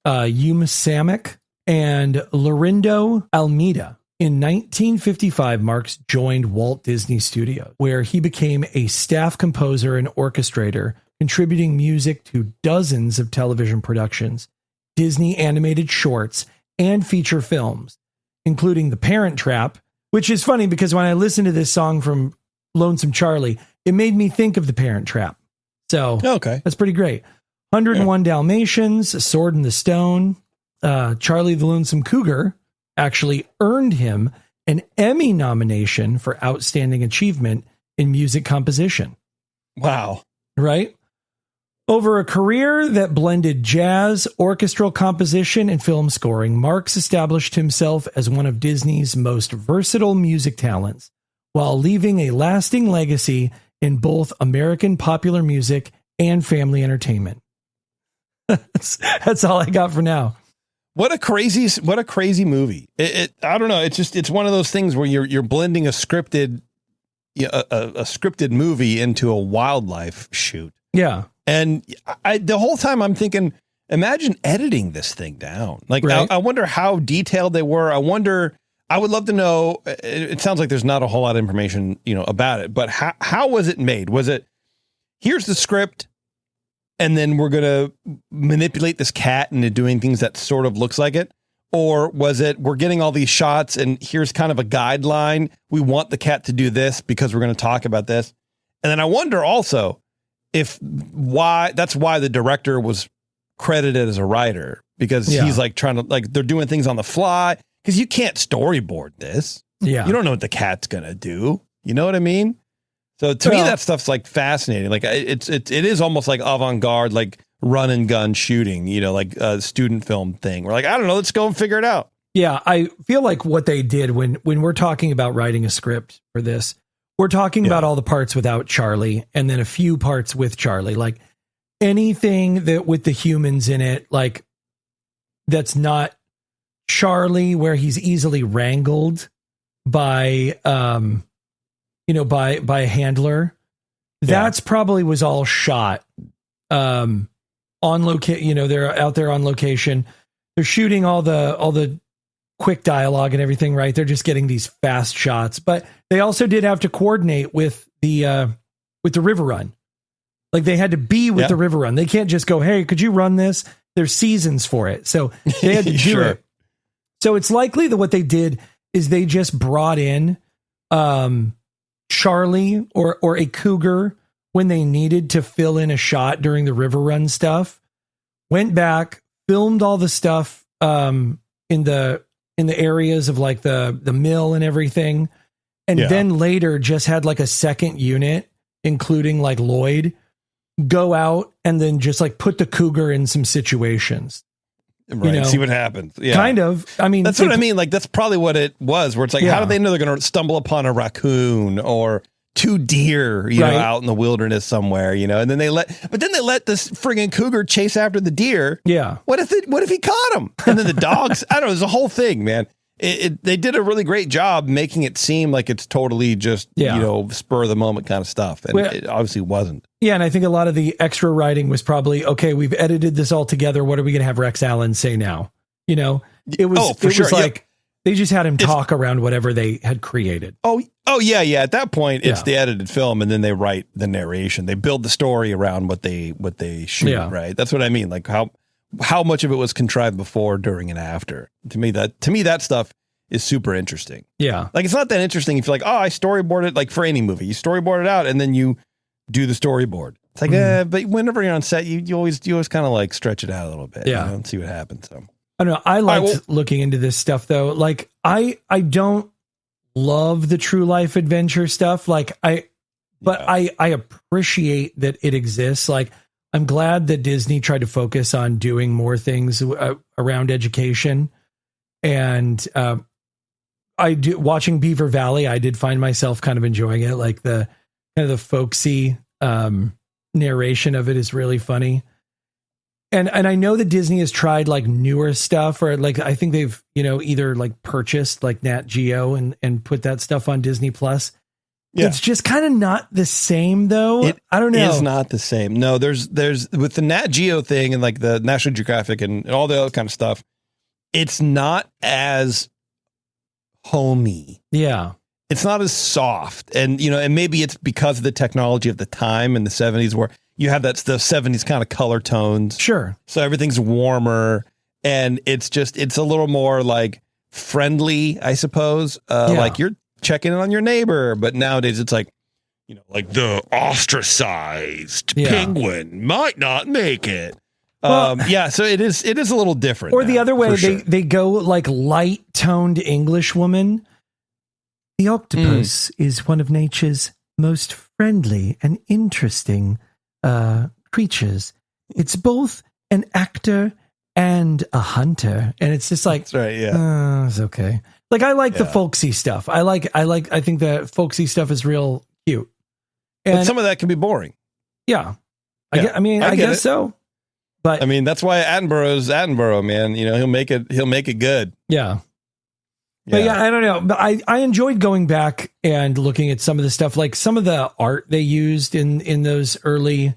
Yuma Samek, and Lorindo Almeida. In 1955, Marks joined Walt Disney Studios, where he became a staff composer and orchestrator, contributing music to dozens of television productions, Disney animated shorts, and feature films, including The Parent Trap, which is funny because when I listened to this song from Lonesome Charlie, it made me think of The Parent Trap. So that's pretty great. 101 Dalmatians, A Sword in the Stone, Charlie the Lonesome Cougar actually earned him an Emmy nomination for Outstanding Achievement in Music Composition. Wow. Right? Over a career that blended jazz, orchestral composition, and film scoring, Marks established himself as one of Disney's most versatile music talents, while leaving a lasting legacy in both American popular music and family entertainment. That's all I got for now. What a crazy movie. I don't know. It's one of those things where you're blending a scripted movie into a wildlife shoot. Yeah. And the whole time I'm thinking, imagine editing this thing down. Like, right. I wonder how detailed they were. I would love to know. It sounds like there's not a whole lot of information, about it, but how was it made? Was it, here's the script, and then we're going to manipulate this cat into doing things that sort of looks like it? Or was it, we're getting all these shots and here's kind of a guideline. We want the cat to do this because we're going to talk about this. And then I wonder also, that's why the director was credited as a writer, because he's like trying to, like, they're doing things on the fly, because you can't storyboard this. Yeah. You don't know what the cat's going to do. You know what I mean? So to me, that stuff's like fascinating. Like it is almost like avant-garde, like run and gun shooting, like a student film thing. We're like, I don't know, let's go and figure it out. Yeah. I feel like what they did when we're talking about writing a script for this, we're talking about all the parts without Charlie and then a few parts with Charlie, like anything that with the humans in it, like that's not Charlie, where he's easily wrangled by, by a handler. That's probably was all shot, on location. They're out there on location. They're shooting all the quick dialogue and everything, right? They're just getting these fast shots, but they also did have to coordinate with the river run. Like they had to be with the river run. They can't just go, hey, could you run this? There's seasons for it. So they had to do it. So it's likely that what they did is they just brought in, Charlie or a cougar when they needed to fill in a shot during the river run stuff, went back, filmed all the stuff, in the areas of like the mill and everything. And then later just had like a second unit, including like Lloyd, go out and then just like put the cougar in some situations. Right. See what happens. Yeah. Kind of. I mean, that's what I mean. Like, that's probably what it was, where it's like, how do they know they're going to stumble upon a raccoon or two deer, know, out in the wilderness somewhere, and then they let this friggin' cougar chase after the deer. Yeah. What if he caught him? And then the dogs, I don't know, there's a whole thing, man. They did a really great job making it seem like it's totally just, spur of the moment kind of stuff. And it obviously wasn't. Yeah. And I think a lot of the extra writing was probably, okay, we've edited this all together. What are we going to have Rex Allen say now? It was like, they just had him talk around whatever they had created. Oh yeah. At that point, it's the edited film, and then they write the narration. They build the story around what they shoot. Right. That's what I mean. Like how much of it was contrived before, during, and after. To me, that stuff is super interesting. Yeah. Like, it's not that interesting if you're like, oh, I storyboarded, like for any movie, you storyboard it out and then you do the storyboard. It's like, but whenever you're on set, you always kind of like stretch it out a little bit. And see what happens. So. I don't know. I liked looking into this stuff though. Like I don't love the true life adventure stuff. Like I appreciate that it exists. Like I'm glad that Disney tried to focus on doing more things around education. And watching Beaver Valley, I did find myself kind of enjoying it. Like the kind of the folksy narration of it is really funny. And I know that Disney has tried like newer stuff, or like I think they've either like purchased like Nat Geo and put that stuff on Disney Plus. Yeah. It's just kind of not the same though. I don't know. It's not the same. No, there's with the Nat Geo thing and like the National Geographic and all the other kind of stuff, it's not as homey. Yeah. It's not as soft. And and maybe it's because of the technology of the time in the 70s where you have the 70s kind of color tones. Sure. So everything's warmer and it's a little more like friendly, I suppose. Like you're checking in on your neighbor, but nowadays it's like, like the ostracized penguin might not make it. So it is a little different. Or the other way, they go like light toned English woman. The octopus is one of nature's most friendly and interesting creatures. It's both an actor and a hunter. And it's just like, that's right, yeah. It's okay. Like, I like the folksy stuff. I think the folksy stuff is real cute. And but some of that can be boring. Yeah. I guess so. But I mean, that's why Attenborough's Attenborough, man. You know, he'll make it good. Yeah. But yeah, I don't know. But I enjoyed going back and looking at some of the stuff, like some of the art they used in those early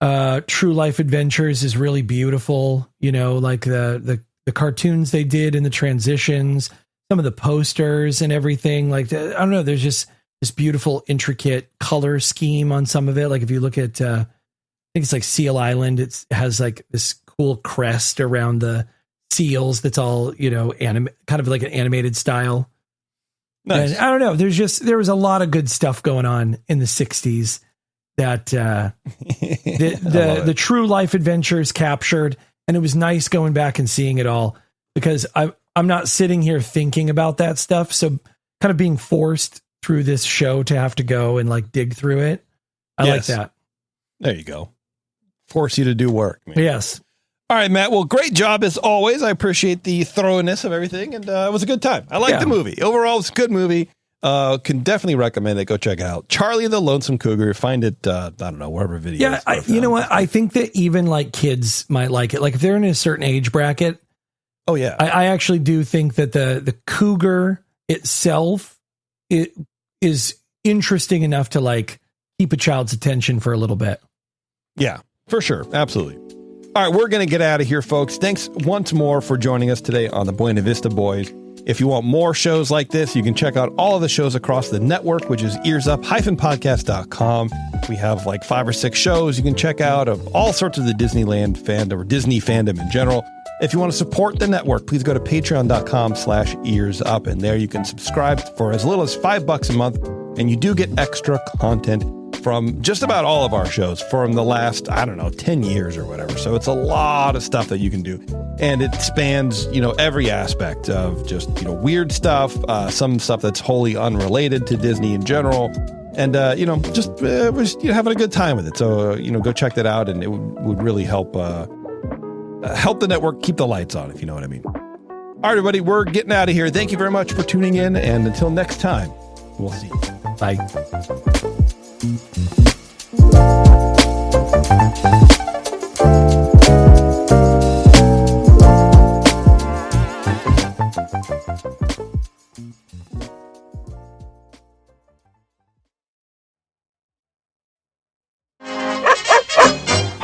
true life adventures is really beautiful. You know, like the cartoons they did and the transitions, some of the posters and everything. Like, I don't know, there's just this beautiful, intricate color scheme on some of it. Like if you look at, I think it's like Seal Island, it has like this cool crest around the seals that's all, you know, kind of like an animated style. Nice. And I don't know, there was a lot of good stuff going on in the 60s that the true life adventures captured, and it was nice going back and seeing it all, because I'm not sitting here thinking about that stuff, so kind of being forced through this show to have to go and like dig through it. I like that. There you go. Force you to do work, man. Yes. All right, Matt. Well, great job as always. I appreciate the thoroughness of everything, and it was a good time. I liked the movie. Overall, it's a good movie. Can definitely recommend it. Go check it out. Charlie and the Lonesome Cougar. Find it, I don't know, wherever videos. Yeah, you know what? I think that even like kids might like it. Like if they're in a certain age bracket. Oh, yeah. I actually do think that the cougar itself, it is interesting enough to like keep a child's attention for a little bit. Yeah, for sure. Absolutely. All right, we're going to get out of here, folks. Thanks once more for joining us today on the Buena Vista Boys. If you want more shows like this, you can check out all of the shows across the network, which is earsup-podcast.com. We have like 5 or 6 shows you can check out of all sorts of the Disneyland fandom or Disney fandom in general. If you want to support the network, please go to patreon.com/earsup, and there you can subscribe for as little as $5 a month, and you do get extra content from just about all of our shows from the last, 10 years or whatever. So it's a lot of stuff that you can do. And it spans, every aspect of just, weird stuff, some stuff that's wholly unrelated to Disney in general. And, just having a good time with it. So, go check that out, and it would really help the network keep the lights on, if you know what I mean. All right, everybody, we're getting out of here. Thank you very much for tuning in. And until next time, we'll see you. Bye.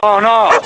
Oh no!